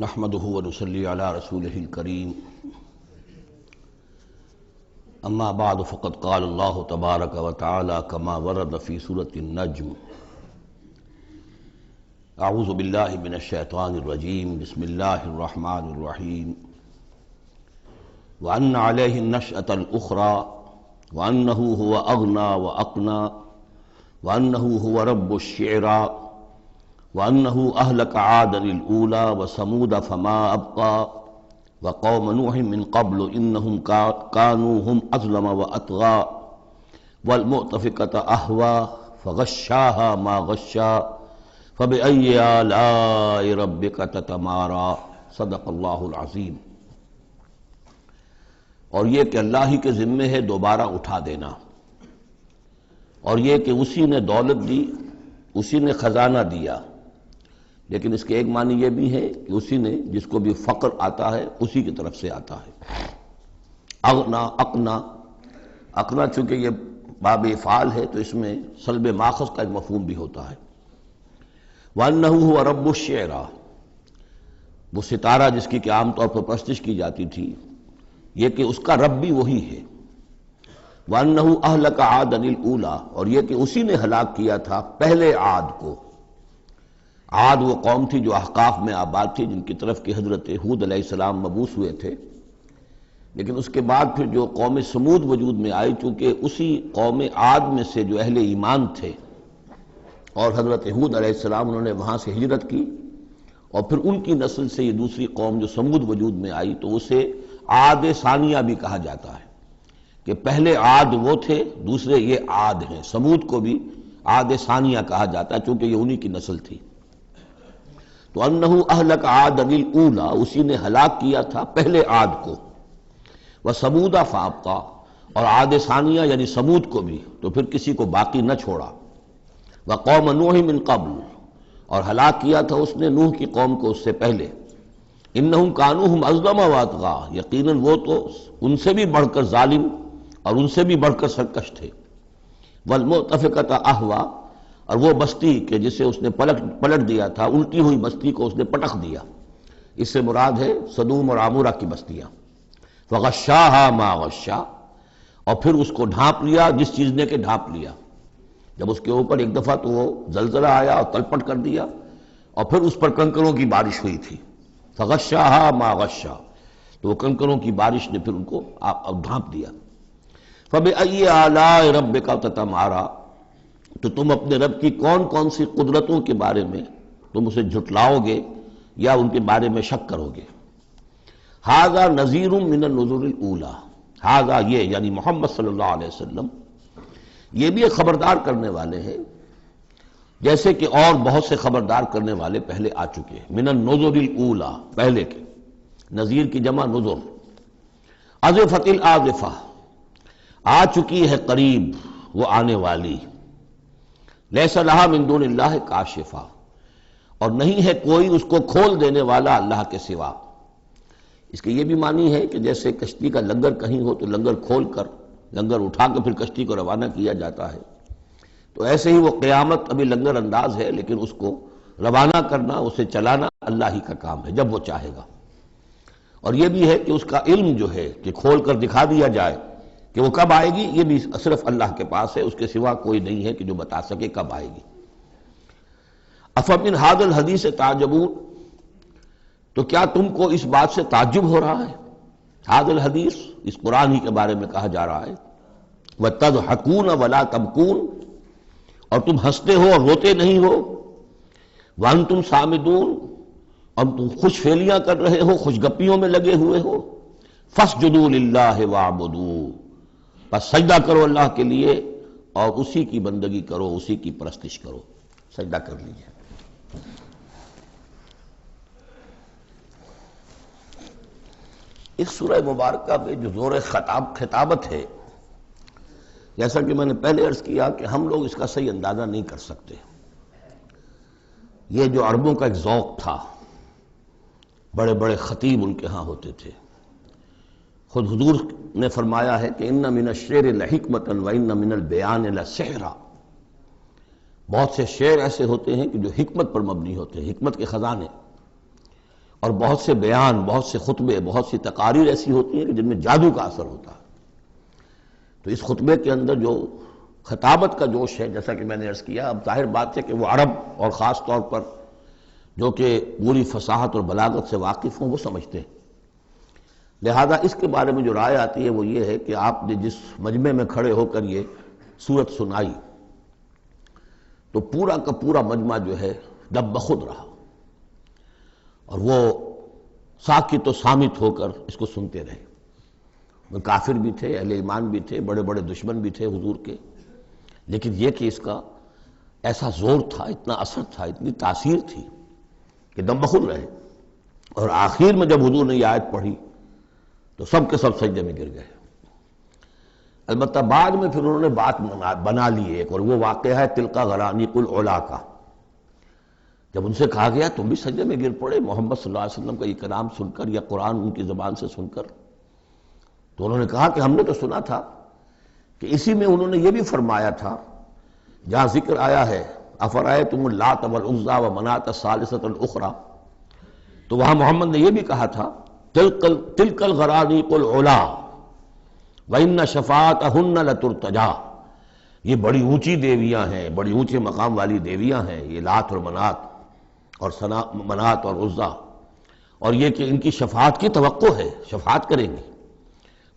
نحمده ونصلي على رسوله الكريم اما بعد فقد قال الله تبارك وتعالى كما ورد في سورة النجم اعوذ بالله من الشيطان الرجيم بسم الله الرحمن الرحيم وأن عليه النشأة الأخرى وأنه هو أغنى وأقنى وأنه هو رب الشعرى وأنه أهلك عادا الأولى وثمود فما أبقى وقوم نوح من قبل إنهم كانوا هم أظلم وأطغى والمؤتفكة أهوى فغشاها ما غشا فبأي آلاء ربك تتمارى صدق اللہ العظیم۔ اور یہ کہ اللہ ہی کے ذمے ہے دوبارہ اٹھا دینا، اور یہ کہ اسی نے دولت دی، اسی نے خزانہ دیا، لیکن اس کے ایک معنی یہ بھی ہے کہ اسی نے جس کو بھی فقر آتا ہے اسی کی طرف سے آتا ہے۔ اغنا اقنا، اقنا چونکہ یہ باب افعال ہے تو اس میں سلب ماخذ کا ایک مفہوم بھی ہوتا ہے۔ وَأَنَّهُ هُوَ رَبُّ الشِّعْرَى، وہ ستارہ جس کی کہ عام طور پر پرستش کی جاتی تھی، یہ کہ اس کا رب بھی وہی ہے۔ وَأَنَّهُ أَهْلَكَ عَادًا الْأُولَى، اور یہ کہ اسی نے ہلاک کیا تھا پہلے عاد کو۔ عاد وہ قوم تھی جو احقاف میں آباد تھی، جن کی طرف کہ حضرت ہود علیہ السلام مبعوث ہوئے تھے، لیکن اس کے بعد پھر جو قوم سمود وجود میں آئی، چونکہ اسی قوم عاد میں سے جو اہل ایمان تھے اور حضرت ہود علیہ السلام انہوں نے وہاں سے ہجرت کی، اور پھر ان کی نسل سے یہ دوسری قوم جو سمود وجود میں آئی، تو اسے عاد ثانیہ بھی کہا جاتا ہے کہ پہلے عاد وہ تھے، دوسرے یہ عاد ہیں۔ سمود کو بھی عاد ثانیہ کہا جاتا ہے چونکہ یہ انہی کی نسل تھی۔ تو انہو اہلک عاد الاولی، اسی نے ہلاک کیا تھا پہلے عاد کو۔ وثمود فابقی، اور عاد ثانیہ یعنی سمود کو بھی تو پھر کسی کو باقی نہ چھوڑا۔ وقوم نوح من قبل، اور ہلاک کیا تھا اس نے نوح کی قوم کو اس سے پہلے۔ انہم کانوا ہم اظلم واطغی، یقیناً وہ تو ان سے بھی بڑھ کر ظالم اور ان سے بھی بڑھ کر سرکش تھے۔ والمؤتفکۃ اہویٰ، اور وہ بستی کہ جسے اس نے پلٹ دیا تھا، الٹی ہوئی بستی کو اس نے پٹخ دیا، اس سے مراد ہے سدوم اور عمورہ کی بستیاں۔ فغشاها ما غشا، اور پھر اس کو ڈھانپ لیا جس چیز نے کہ ڈھانپ لیا۔ جب اس کے اوپر ایک دفعہ تو وہ زلزلہ آیا اور تلپٹ کر دیا، اور پھر اس پر کنکروں کی بارش ہوئی تھی۔ فغشاها ما غشا، تو وہ کنکروں کی بارش نے پھر ان کو ڈھانپ دیا۔ فبأي آلاء ربك تتمارى، تو تم اپنے رب کی کون کون سی قدرتوں کے بارے میں تم اسے جھٹلاؤ گے یا ان کے بارے میں شک کرو گے۔ ھذا نذیر من النذر الاولی، ھذا یہ یعنی محمد صلی اللہ علیہ وسلم یہ بھی ایک خبردار کرنے والے ہیں، جیسے کہ اور بہت سے خبردار کرنے والے پہلے آ چکے ہیں۔ من النذر الاولی، پہلے کے، نذیر کی جمع نذر۔ ازفت الازفہ، آ چکی ہے قریب وہ آنے والی۔ لیس لہا من دون اللہ کاشفہ، اور نہیں ہے کوئی اس کو کھول دینے والا اللہ کے سوا۔ اس کے یہ بھی معنی ہے کہ جیسے کشتی کا لنگر کہیں ہو تو لنگر کھول کر، لنگر اٹھا کے پھر کشتی کو روانہ کیا جاتا ہے، تو ایسے ہی وہ قیامت ابھی لنگر انداز ہے، لیکن اس کو روانہ کرنا، اسے چلانا اللہ ہی کا کام ہے جب وہ چاہے گا۔ اور یہ بھی ہے کہ اس کا علم جو ہے کہ کھول کر دکھا دیا جائے کہ وہ کب آئے گی، یہ بھی صرف اللہ کے پاس ہے، اس کے سوا کوئی نہیں ہے کہ جو بتا سکے کب آئے گی۔ افمن ھذا الحدیث تعجبون، تو کیا تم کو اس بات سے تعجب ہو رہا ہے؟ ھذا الحدیث، اس قرآن ہی کے بارے میں کہا جا رہا ہے۔ وتضحکون ولا تبکون، اور تم ہنستے ہو اور روتے نہیں ہو۔ وانتم صامدون، اور تم خوش فیلیاں کر رہے ہو، خوش گپیوں میں لگے ہوئے ہو۔ فاسجدوا للہ واعبدوا، بس سجدہ کرو اللہ کے لیے اور اسی کی بندگی کرو، اسی کی پرستش کرو۔ سجدہ کر لیجیے۔ اس سورہ مبارکہ میں جو زور خطابت ہے، جیسا کہ میں نے پہلے عرض کیا کہ ہم لوگ اس کا صحیح اندازہ نہیں کر سکتے۔ یہ جو عربوں کا ایک ذوق تھا، بڑے بڑے خطیب ان کے ہاں ہوتے تھے۔ خود حضور نے فرمایا ہے کہ ان من الشعر لحکمۃ وان من البیان لسحرا، بہت سے شعر ایسے ہوتے ہیں کہ جو حکمت پر مبنی ہوتے ہیں، حکمت کے خزانے۔ اور بہت سے بیان، بہت سے خطبے، بہت سی تقاریر ایسی ہوتی ہیں کہ جن میں جادو کا اثر ہوتا ہے۔ تو اس خطبے کے اندر جو خطابت کا جوش ہے، جیسا کہ میں نے عرض کیا، اب ظاہر بات ہے کہ وہ عرب اور خاص طور پر جو کہ پوری فصاحت اور بلاغت سے واقف ہوں وہ سمجھتے ہیں۔ لہذا اس کے بارے میں جو رائے آتی ہے وہ یہ ہے کہ آپ نے جس مجمع میں کھڑے ہو کر یہ سورت سنائی تو پورا کا پورا مجمع جو ہے دب بخود رہا، اور وہ ساکت و صامت ہو کر اس کو سنتے رہے۔ وہ کافر بھی تھے، اہل ایمان بھی تھے، بڑے بڑے دشمن بھی تھے حضور کے، لیکن یہ کہ اس کا ایسا زور تھا، اتنا اثر تھا، اتنی تاثیر تھی کہ دم بخود رہے۔ اور آخر میں جب حضور نے یہ آیت پڑھی تو سب کے سب سجدے میں گر گئے۔ البتہ بعد میں پھر انہوں نے بات بنا لی ایک، اور وہ واقعہ ہے تلقا غرانیق العلا کا۔ جب ان سے کہا گیا تم بھی سجدے میں گر پڑے محمد صلی اللہ علیہ وسلم کا یہ کلام سن کر یا قرآن ان کی زبان سے سن کر، تو انہوں نے کہا کہ ہم نے تو سنا تھا کہ اسی میں انہوں نے یہ بھی فرمایا تھا جہاں ذکر آیا ہے افرأیتم اللات والعزی ومناۃ الثالثۃ الاخری، تو وہاں محمد نے یہ بھی کہا تھا تلک الغرانیق العلا وَإِنَّ شَفَاعَتَهُنَّ لَتُرْتَجَىٰ، یہ بڑی اونچی دیویاں ہیں، بڑی اونچے مقام والی دیویاں ہیں یہ لات اور منات اور عزیٰ، اور یہ کہ ان کی شفاعت کی توقع ہے، شفاعت کریں گی۔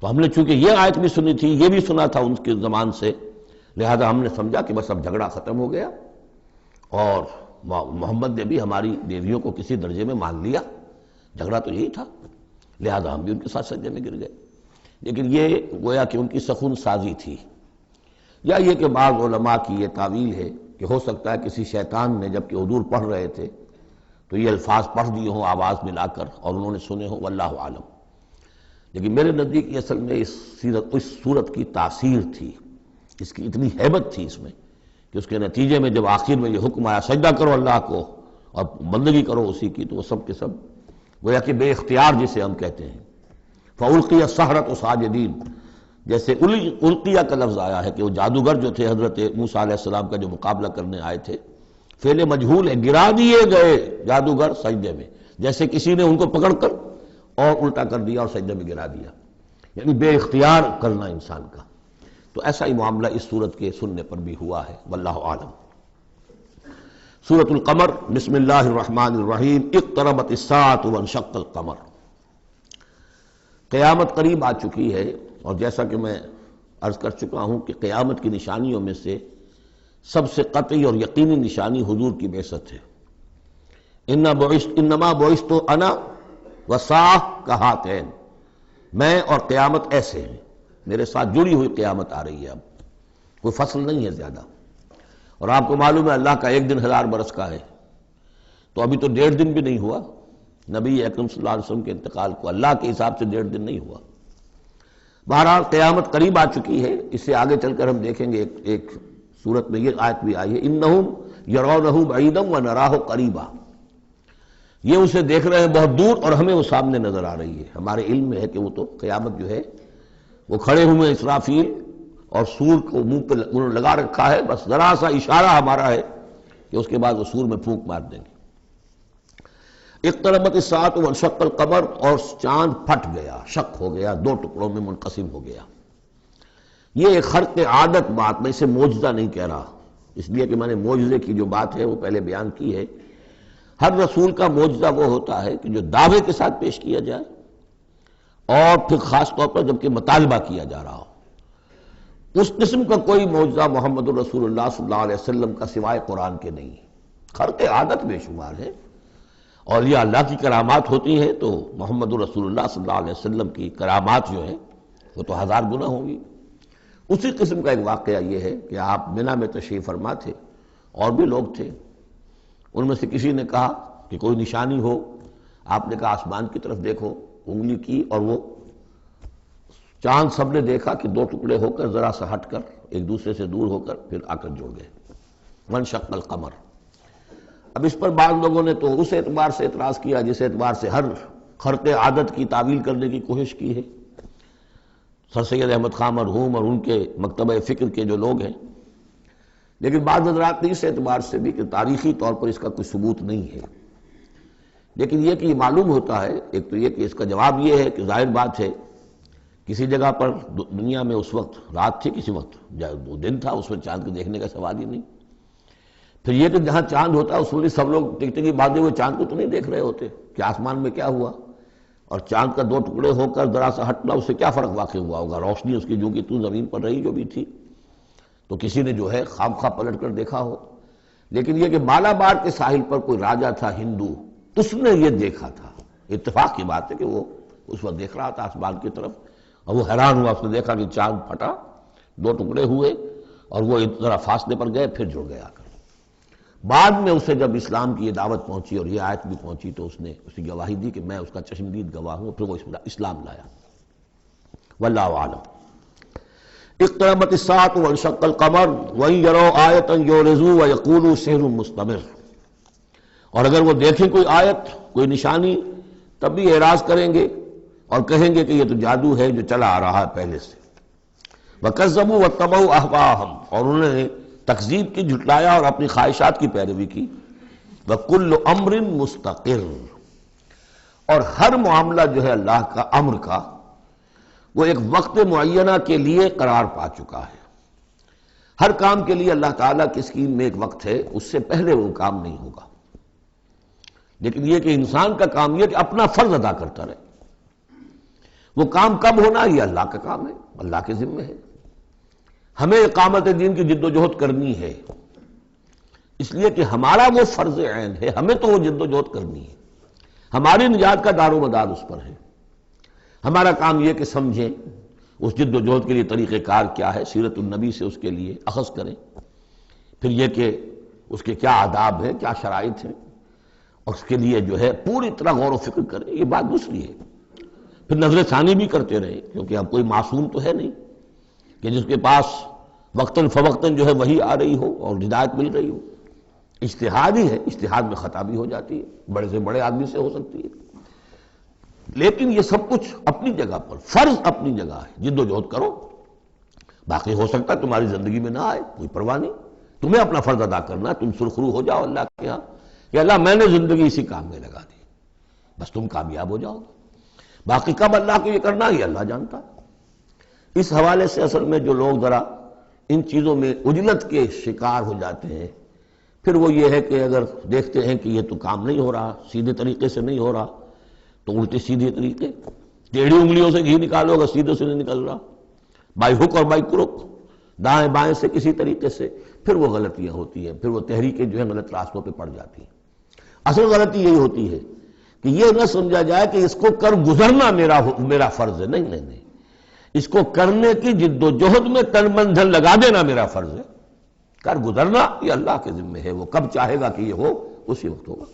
تو ہم نے چونکہ یہ آیت بھی سنی تھی، یہ بھی سنا تھا ان کے زمان سے، لہذا ہم نے سمجھا کہ بس اب جھگڑا ختم ہو گیا، اور محمد نے بھی ہماری دیویوں کو کسی درجے میں مان لیا، جھگڑا تو یہی تھا، لہذا ہم بھی ان کے ساتھ سجدے میں گر گئے۔ لیکن یہ گویا کہ ان کی سخن سازی تھی، یا یہ کہ بعض علماء کی یہ تعویل ہے کہ ہو سکتا ہے کسی شیطان نے جب کہ حضور پڑھ رہے تھے تو یہ الفاظ پڑھ دیے ہوں آواز ملا کر اور انہوں نے سنے ہوں، واللہ عالم۔ لیکن میرے نزدیک یہ اصل میں اس صورت کی تاثیر تھی، اس کی اتنی ہیبت تھی اس میں کہ اس کے نتیجے میں جب آخر میں یہ حکم آیا سجدہ کرو اللہ کو اور بندگی کرو اسی کی، تو وہ سب کے سب گویا کہ بے اختیار جسے ہم کہتے ہیں فَأُلْقِيَ السَّحَرَةُ سَاجِدِينَ، جیسے القیہ کا لفظ آیا ہے کہ وہ جادوگر جو تھے حضرت موسیٰ علیہ السلام کا جو مقابلہ کرنے آئے تھے، فعل مجہول ہے، گرا دیے گئے جادوگر سجدے میں، جیسے کسی نے ان کو پکڑ کر اور الٹا کر دیا اور سجدے میں گرا دیا، یعنی بے اختیار کرنا انسان کا۔ تو ایسا ہی معاملہ اس سورت کے سننے پر بھی ہوا ہے، واللہ عالم۔ سورۃ القمر، بسم اللہ الرحمن الرحیم، اقتربت الساعۃ وانشق القمر۔ قیامت قریب آ چکی ہے، اور جیسا کہ میں عرض کر چکا ہوں کہ قیامت کی نشانیوں میں سے سب سے قطعی اور یقینی نشانی حضور کی بعثت ہے۔ انما بعثت انا والساعۃ کہاتین، میں اور قیامت ایسے ہیں، میرے ساتھ جڑی ہوئی قیامت آ رہی ہے، اب کوئی فصل نہیں ہے زیادہ۔ اور آپ کو معلوم ہے اللہ کا ایک دن 1000 برس کا ہے، تو ابھی تو 1.5 دن بھی نہیں ہوا نبی اکرم صلی اللہ علیہ وسلم کے انتقال کو، اللہ کے حساب سے 1.5 دن نہیں ہوا۔ بہرحال قیامت قریب آ چکی ہے، اس سے آگے چل کر ہم دیکھیں گے ایک صورت میں یہ آیت بھی آئی ہے، انہم یرونہ بعیدا ونراہ قریبا، یہ اسے دیکھ رہے ہیں بہت دور اور ہمیں وہ سامنے نظر آ رہی ہے۔ ہمارے علم میں ہے کہ وہ تو قیامت جو ہے وہ کھڑے ہوئے اسرافیل اور سور کو منہ پہ انہوں نے لگا رکھا ہے، بس ذرا سا اشارہ ہمارا ہے کہ اس کے بعد وہ سور میں پھونک مار دیں گے۔ اقتربت الساعۃ وانشق القمر، اور چاند پھٹ گیا، شق ہو گیا، 2 ٹکڑوں میں منقسم ہو گیا۔ یہ ایک خرق عادت بات، میں اسے معجزہ نہیں کہہ رہا، اس لیے کہ میں نے معجزے کی جو بات ہے وہ پہلے بیان کی ہے۔ ہر رسول کا معجزہ وہ ہوتا ہے کہ جو دعوے کے ساتھ پیش کیا جائے، اور پھر خاص طور پر جبکہ مطالبہ کیا جا رہا ہو۔ اس قسم کا کوئی معجزہ محمد الرسول اللہ صلی اللہ علیہ وسلم کا سوائے قرآن کے نہیں ہے۔ خرق عادت بے شمار ہے، اولیاء اللہ کی کرامات ہوتی ہیں تو محمد الرسول اللہ صلی اللہ علیہ وسلم کی کرامات جو ہیں وہ تو 1000 گنا ہوں گی۔ اسی قسم کا ایک واقعہ یہ ہے کہ آپ منا میں تشریف فرما تھے، اور بھی لوگ تھے، ان میں سے کسی نے کہا کہ کوئی نشانی ہو، آپ نے کہا آسمان کی طرف دیکھو، انگلی کی اور وہ چاند سب نے دیکھا کہ 2 ٹکڑے ہو کر ذرا سا ہٹ کر ایک دوسرے سے دور ہو کر پھر آ کر جڑ گئے۔ وانشق القمر۔ اب اس پر بعض لوگوں نے تو اس اعتبار سے اعتراض کیا جس اعتبار سے ہر خرق عادت کی تعویل کرنے کی کوشش کی ہے، سر سید احمد خان مرحوم اور ان کے مکتبہ فکر کے جو لوگ ہیں۔ لیکن بعض حضرات نے اس اعتبار سے بھی کہ تاریخی طور پر اس کا کوئی ثبوت نہیں ہے، لیکن یہ کہ یہ معلوم ہوتا ہے، ایک تو یہ کہ اس کا جواب یہ ہے کہ ظاہر بات ہے کسی جگہ پر دنیا میں اس وقت رات تھی، کسی وقت دن تھا، اس میں چاند کو دیکھنے کا سوال ہی نہیں۔ پھر یہ کہ جہاں چاند ہوتا ہے اس میں سب لوگ ٹکٹکی باندھے ہوئے چاند کو تو نہیں دیکھ رہے ہوتے کہ آسمان میں کیا ہوا، اور چاند کا دو ٹکڑے ہو کر ذرا سا ہٹنا اس سے کیا فرق واقع ہوا ہوگا، روشنی اس کی جو کہ تو زمین پر رہی جو بھی تھی، تو کسی نے جو ہے خام خواہ پلٹ کر دیکھا ہو۔ لیکن یہ کہ مالابار کے ساحل پر کوئی راجا تھا ہندو، اس نے یہ دیکھا تھا، اتفاق کی بات ہے کہ وہ اس وقت دیکھ رہا تھا آسمان کی طرف، اور وہ حیران ہوا، اس نے دیکھا کہ چاند پھٹا، دو ٹکڑے ہوئے اور وہ ذرا فاصلے پر گئے، پھر جڑ گیا کر۔ بعد میں اسے جب اسلام کی یہ دعوت پہنچی اور یہ آیت بھی پہنچی تو اس نے اسی گواہی دی کہ میں اس کا چشمدید گواہ ہوں، پھر وہ اسلام لایا۔ واللہ اعلم۔ اقتربت الساعة وانشق القمر وإن يروا آية يعرضوا ويقولوا سحر مستمر، اور اگر وہ دیکھیں کوئی آیت، کوئی نشانی، تب بھی اعراض کریں گے اور کہیں گے کہ یہ تو جادو ہے جو چلا آ رہا ہے پہلے سے۔ وَكَذَّبُوا وَاتَّبَعُوا أَهْوَاءَهُمْ، اور انہوں نے تکذیب کی، جھٹلایا اور اپنی خواہشات کی پیروی کی۔ وَكُلُّ أَمْرٍ مُسْتَقِرٌ، اور ہر معاملہ جو ہے اللہ کا امر کا وہ ایک وقت معینہ کے لیے قرار پا چکا ہے۔ ہر کام کے لیے اللہ تعالیٰ کی اسکیم میں ایک وقت ہے، اس سے پہلے وہ کام نہیں ہوگا۔ لیکن یہ کہ انسان کا کام یہ کہ اپنا فرض ادا کرتا رہے، وہ کام کب ہونا یہ اللہ کا کام ہے، اللہ کے ذمہ ہے۔ ہمیں اقامت دین کی جد و جہد کرنی ہے، اس لیے کہ ہمارا وہ فرض عین ہے، ہمیں تو وہ جد و جہد کرنی ہے، ہماری نجات کا دار و مدار اس پر ہے۔ ہمارا کام یہ کہ سمجھیں اس جد و جہد کے لیے طریقہ کار کیا ہے، سیرت النبی سے اس کے لیے اخذ کریں، پھر یہ کہ اس کے کیا آداب ہیں، کیا شرائط ہیں، اور اس کے لیے جو ہے پوری طرح غور و فکر کریں، یہ بات دوسری ہے۔ پھر نظر ثانی بھی کرتے رہیں، کیونکہ اب کوئی معصوم تو ہے نہیں کہ جس کے پاس وقتاً فوقتاً جو ہے وہی آ رہی ہو اور ہدایت مل رہی ہو۔ اجتہاد ہی ہے، اجتہاد میں خطا بھی ہو جاتی ہے، بڑے سے بڑے آدمی سے ہو سکتی ہے، لیکن یہ سب کچھ اپنی جگہ پر، فرض اپنی جگہ ہے، جد و جہد کرو۔ باقی ہو سکتا ہے تمہاری زندگی میں نہ آئے، کوئی پرواہ نہیں، تمہیں اپنا فرض ادا کرنا ہے، تم سرخرو ہو جاؤ اللہ کے ہاں کہ اللہ میں نے زندگی اسی کام میں لگا دی، بس تم کامیاب ہو جاؤ گے۔ باقی کب اللہ کو یہ کرنا یہ اللہ جانتا ہے۔ اس حوالے سے اصل میں جو لوگ ذرا ان چیزوں میں عجلت کے شکار ہو جاتے ہیں، پھر وہ یہ ہے کہ اگر دیکھتے ہیں کہ یہ تو کام نہیں ہو رہا، سیدھے طریقے سے نہیں ہو رہا، تو الٹے سیدھے طریقے، ٹیڑھی انگلیوں سے گھی نکالو اگر سیدھے سے نہیں نکل رہا، بائی ہک اور بائی کرک، دائیں بائیں سے کسی طریقے سے، پھر وہ غلطیاں ہوتی ہیں، پھر وہ تحریکیں جو ہے غلط راستوں پہ پڑ جاتی ہیں۔ اصل غلطی یہی ہوتی ہے کہ یہ نہ سمجھا جائے کہ اس کو کر گزرنا میرا فرض ہے، نہیں نہیں نہیں، اس کو کرنے کی جد و جہد میں تن من دھن لگا دینا میرا فرض ہے، کر گزرنا یہ اللہ کے ذمہ ہے، وہ کب چاہے گا کہ یہ ہو اسی وقت ہوگا۔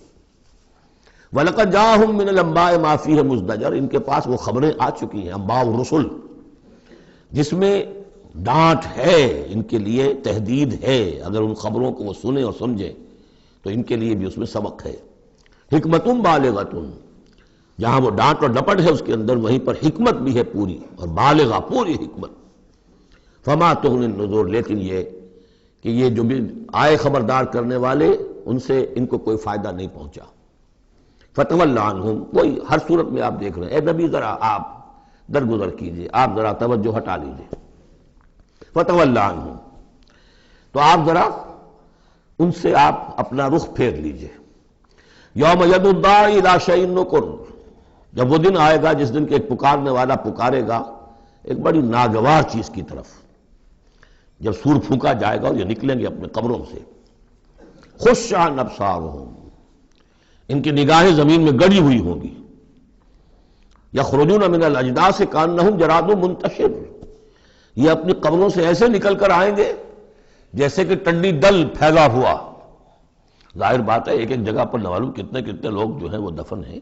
وَلَقَدْ جَاءَهُم مِّنَ الْأَنبَاءِ مَا فِيهِ مُزْدَجَرٌ، ان کے پاس وہ خبریں آ چکی ہیں، انباء الرسل، جس میں ڈانٹ ہے، ان کے لیے تہدید ہے، اگر ان خبروں کو وہ سنیں اور سمجھیں تو ان کے لیے بھی اس میں سبق ہے۔ حکمتٌ بالغۃ، جہاں وہ ڈانٹ اور ڈپٹ ہے اس کے اندر، وہیں پر حکمت بھی ہے پوری، اور بالغہ پوری حکمت۔ فما تغنی النذر، لیکن یہ کہ یہ جو بھی آئے خبردار کرنے والے، ان سے ان کو کوئی فائدہ نہیں پہنچا۔ فتول عنہم، وہی ہر صورت میں آپ دیکھ رہے ہیں، اے نبی ذرا آپ درگزر کیجئے، آپ ذرا توجہ ہٹا لیجئے۔ فتول عنہم، تو آپ ذرا ان سے آپ اپنا رخ پھیر لیجئے۔ یوم ید الداعی الی شیء نکر، جب وہ دن آئے گا جس دن کہ ایک پکارنے والا پکارے گا ایک بڑی ناگوار چیز کی طرف، جب سور پھونکا جائے گا اور یہ نکلیں گے اپنے قبروں سے۔ خش عن ابصارہم، ان کی نگاہیں زمین میں گڑی ہوئی ہوں گی۔ یخرجون من الاجداث کانہم جراد منتشر، یہ اپنی قبروں سے ایسے نکل کر آئیں گے جیسے کہ ٹنڈی دل پھیلا ہوا۔ ظاہر بات ہے ایک ایک جگہ پر معلوم کتنے کتنے لوگ جو ہیں وہ دفن ہیں۔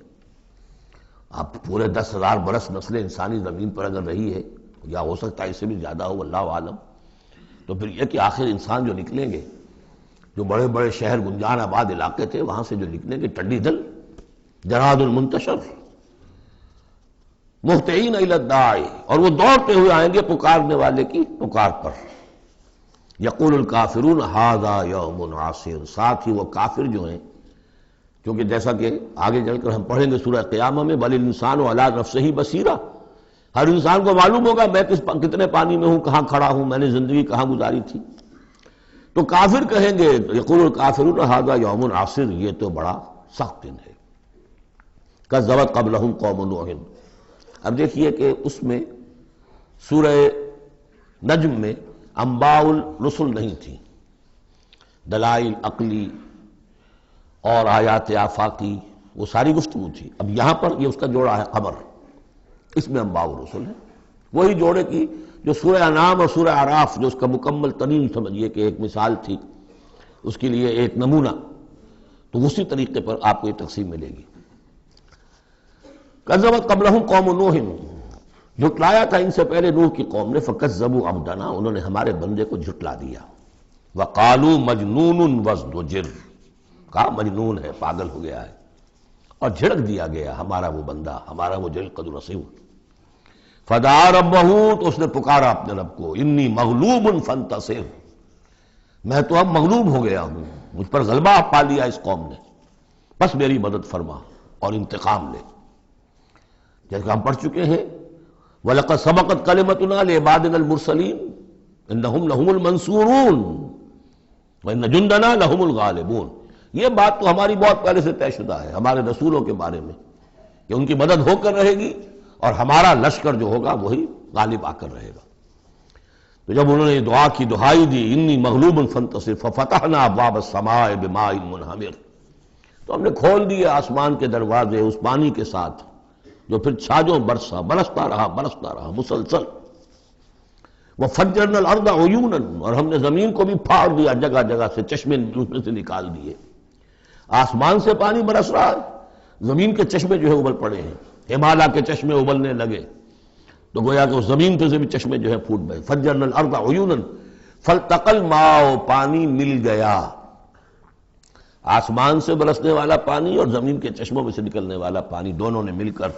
اب پورے 10,000 برس نسل انسانی زمین پر اگر رہی ہے، یا ہو سکتا ہے اس سے بھی زیادہ ہو، اللہ عالم، تو پھر یہ کہ آخر انسان جو نکلیں گے، جو بڑے بڑے شہر گنجان آباد علاقے تھے وہاں سے جو نکلیں گے ٹنڈی دل، جراد المنتشر، مہطعین الی الداعی، اور وہ دوڑتے ہوئے آئیں گے پکارنے والے کی پکار پر۔ یقول الکافرون ھذا یوم عسیر، ساتھ ہی وہ کافر جو ہیں کیونکہ جیسا کہ آگے چل کر ہم پڑھیں گے سورہ قیامہ میں بل الانسان علی نفسہ بصیرہ، ہر انسان کو معلوم ہوگا میں کتنے پانی میں ہوں، کہاں کھڑا ہوں، میں نے زندگی کہاں گزاری تھی۔ تو کافر کہیں گے یقول الکافرون ھذا یوم عسر، یہ تو بڑا سخت دن ہے۔ کذبت قبلہم قوم نوح، اب دیکھیے کہ اس میں سورہ نجم میں انباء الرسل نہیں تھی، دلائل عقلی اور آیات آفاقی وہ ساری گفتگو تھی۔ اب یہاں پر یہ اس کا جوڑا ہے خبر، اس میں انباء الرسل ہے، وہی جوڑے کی جو سورہ انعام اور سورہ اعراف جو اس کا مکمل ترین سمجھیے کہ ایک مثال تھی، اس کے لیے ایک نمونہ، تو اسی طریقے پر آپ کو یہ تقسیم ملے گی۔ کذبت قبلہم قوم نوح، جھٹلایا تھا ان سے پہلے نوح کی قوم نے، فکذبوا عبدنا، انہوں نے ہمارے بندے کو جھٹلا دیا، وقالوا مجنون وازدجر، کہا مجنون ہے، پاگل ہو گیا ہے، اور جھڑک دیا گیا ہمارا وہ بندہ، ہمارا وہ جلیل قدر رسول۔ فدعا ربہ، تو اس نے پکارا اپنے رب کو، انی مغلوب فانتصر، میں تو اب مغلوب ہو گیا ہوں، مجھ پر غلبہ پا لیا اس قوم نے، بس میری مدد فرما اور انتقام لے۔ جیسے کہ ہم پڑھ چکے ہیں وَلَقَدْ سَبَقَتْ كَلِمَتُنَا لِعِبَادِنَا الْمُرْسَلِينَ إِنَّهُمْ لَهُمُ الْمَنْصُورُونَ وَإِنَّ جُنْدَنَا لَهُمُ الْغَالِبُونَ، یہ بات تو ہماری بہت پہلے سے طے شدہ ہے ہمارے رسولوں کے بارے میں کہ ان کی مدد ہو کر رہے گی اور ہمارا لشکر جو ہوگا وہی غالب آ کر رہے گا۔ تو جب انہوں نے دعا کی، دہائی دی، انی مغلوب فانتصر ففتحنا ابواب السماء بماء منہمر، تو ہم نے کھول دیے آسمان کے دروازے اس پانی کے ساتھ جو پھر چھاجوں برستا رہا مسلسل۔ وفجرنا الارض عیونا، اور ہم نے زمین کو بھی پھاڑ دیا، جگہ جگہ سے چشمے اس میں سے نکال دیے۔ آسمان سے پانی برس رہا ہے، زمین کے چشمے جو ہے ابل پڑے ہیں، ہمالیہ کے چشمے ابلنے لگے، تو گویا کہ اس زمین پہ سے بھی چشمے جو ہے پھوٹ گئے۔ فجرنا الارض عیونا فالتقى الماء، پانی مل گیا، آسمان سے برسنے والا پانی اور زمین کے چشموں میں سے نکلنے والا پانی دونوں نے مل کر،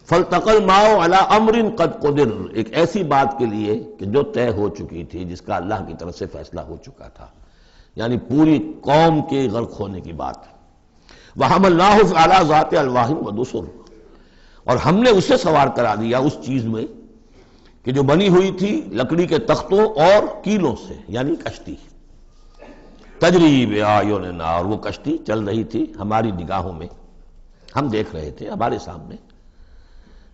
فالتقى الماء على امر قد قدر، ایک ایسی بات کے لیے کہ جو طے ہو چکی تھی، جس کا اللہ کی طرف سے فیصلہ ہو چکا تھا، یعنی پوری قوم کے غرق ہونے کی بات۔ وحملناه على ذات الواح ودسر، اور ہم نے اسے سوار کرا دیا اس چیز میں کہ جو بنی ہوئی تھی لکڑی کے تختوں اور کیلوں سے، یعنی کشتی، تجری بأعیننا، اور وہ کشتی چل رہی تھی ہماری نگاہوں میں، ہم دیکھ رہے تھے ہمارے سامنے۔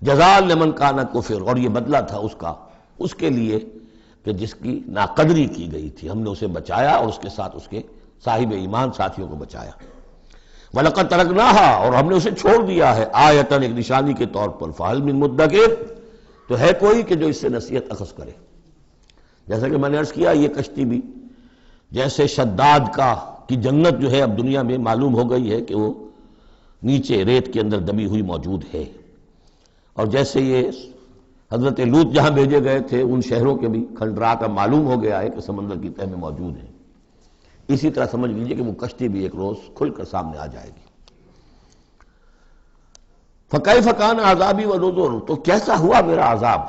جزاء لمن کان کفر، اور یہ بدلہ تھا اس کا، اس کے لیے کہ جس کی ناقدری کی گئی تھی، ہم نے اسے بچایا اور اس کے ساتھ اس کے صاحب ایمان ساتھیوں کو بچایا۔ وَلَقَدْ تَرَكْنَاهَا، اور ہم نے اسے چھوڑ دیا ہے، آیتاً، ایک نشانی کے طور پر، فَهَلْ مِن مُدَّكِرٍ، تو ہے کوئی کہ جو اس سے نصیحت اخذ کرے۔ جیسا کہ میں نے عرض کیا، یہ کشتی بھی جیسے شداد کی جنت جو ہے اب دنیا میں معلوم ہو گئی ہے کہ وہ نیچے ریت کے اندر دبی ہوئی موجود ہے، اور جیسے یہ حضرت لوط جہاں بھیجے گئے تھے ان شہروں کے بھی کھنڈرات اب معلوم ہو گیا ہے کہ سمندر کی تہ میں موجود ہیں، اسی طرح سمجھ لیجئے کہ وہ کشتی بھی ایک روز کھل کر سامنے آ جائے گی۔ فَكَيْفَ كَانَ عَذَابِي وَنُذُرِ، تو کیسا ہوا میرا عذاب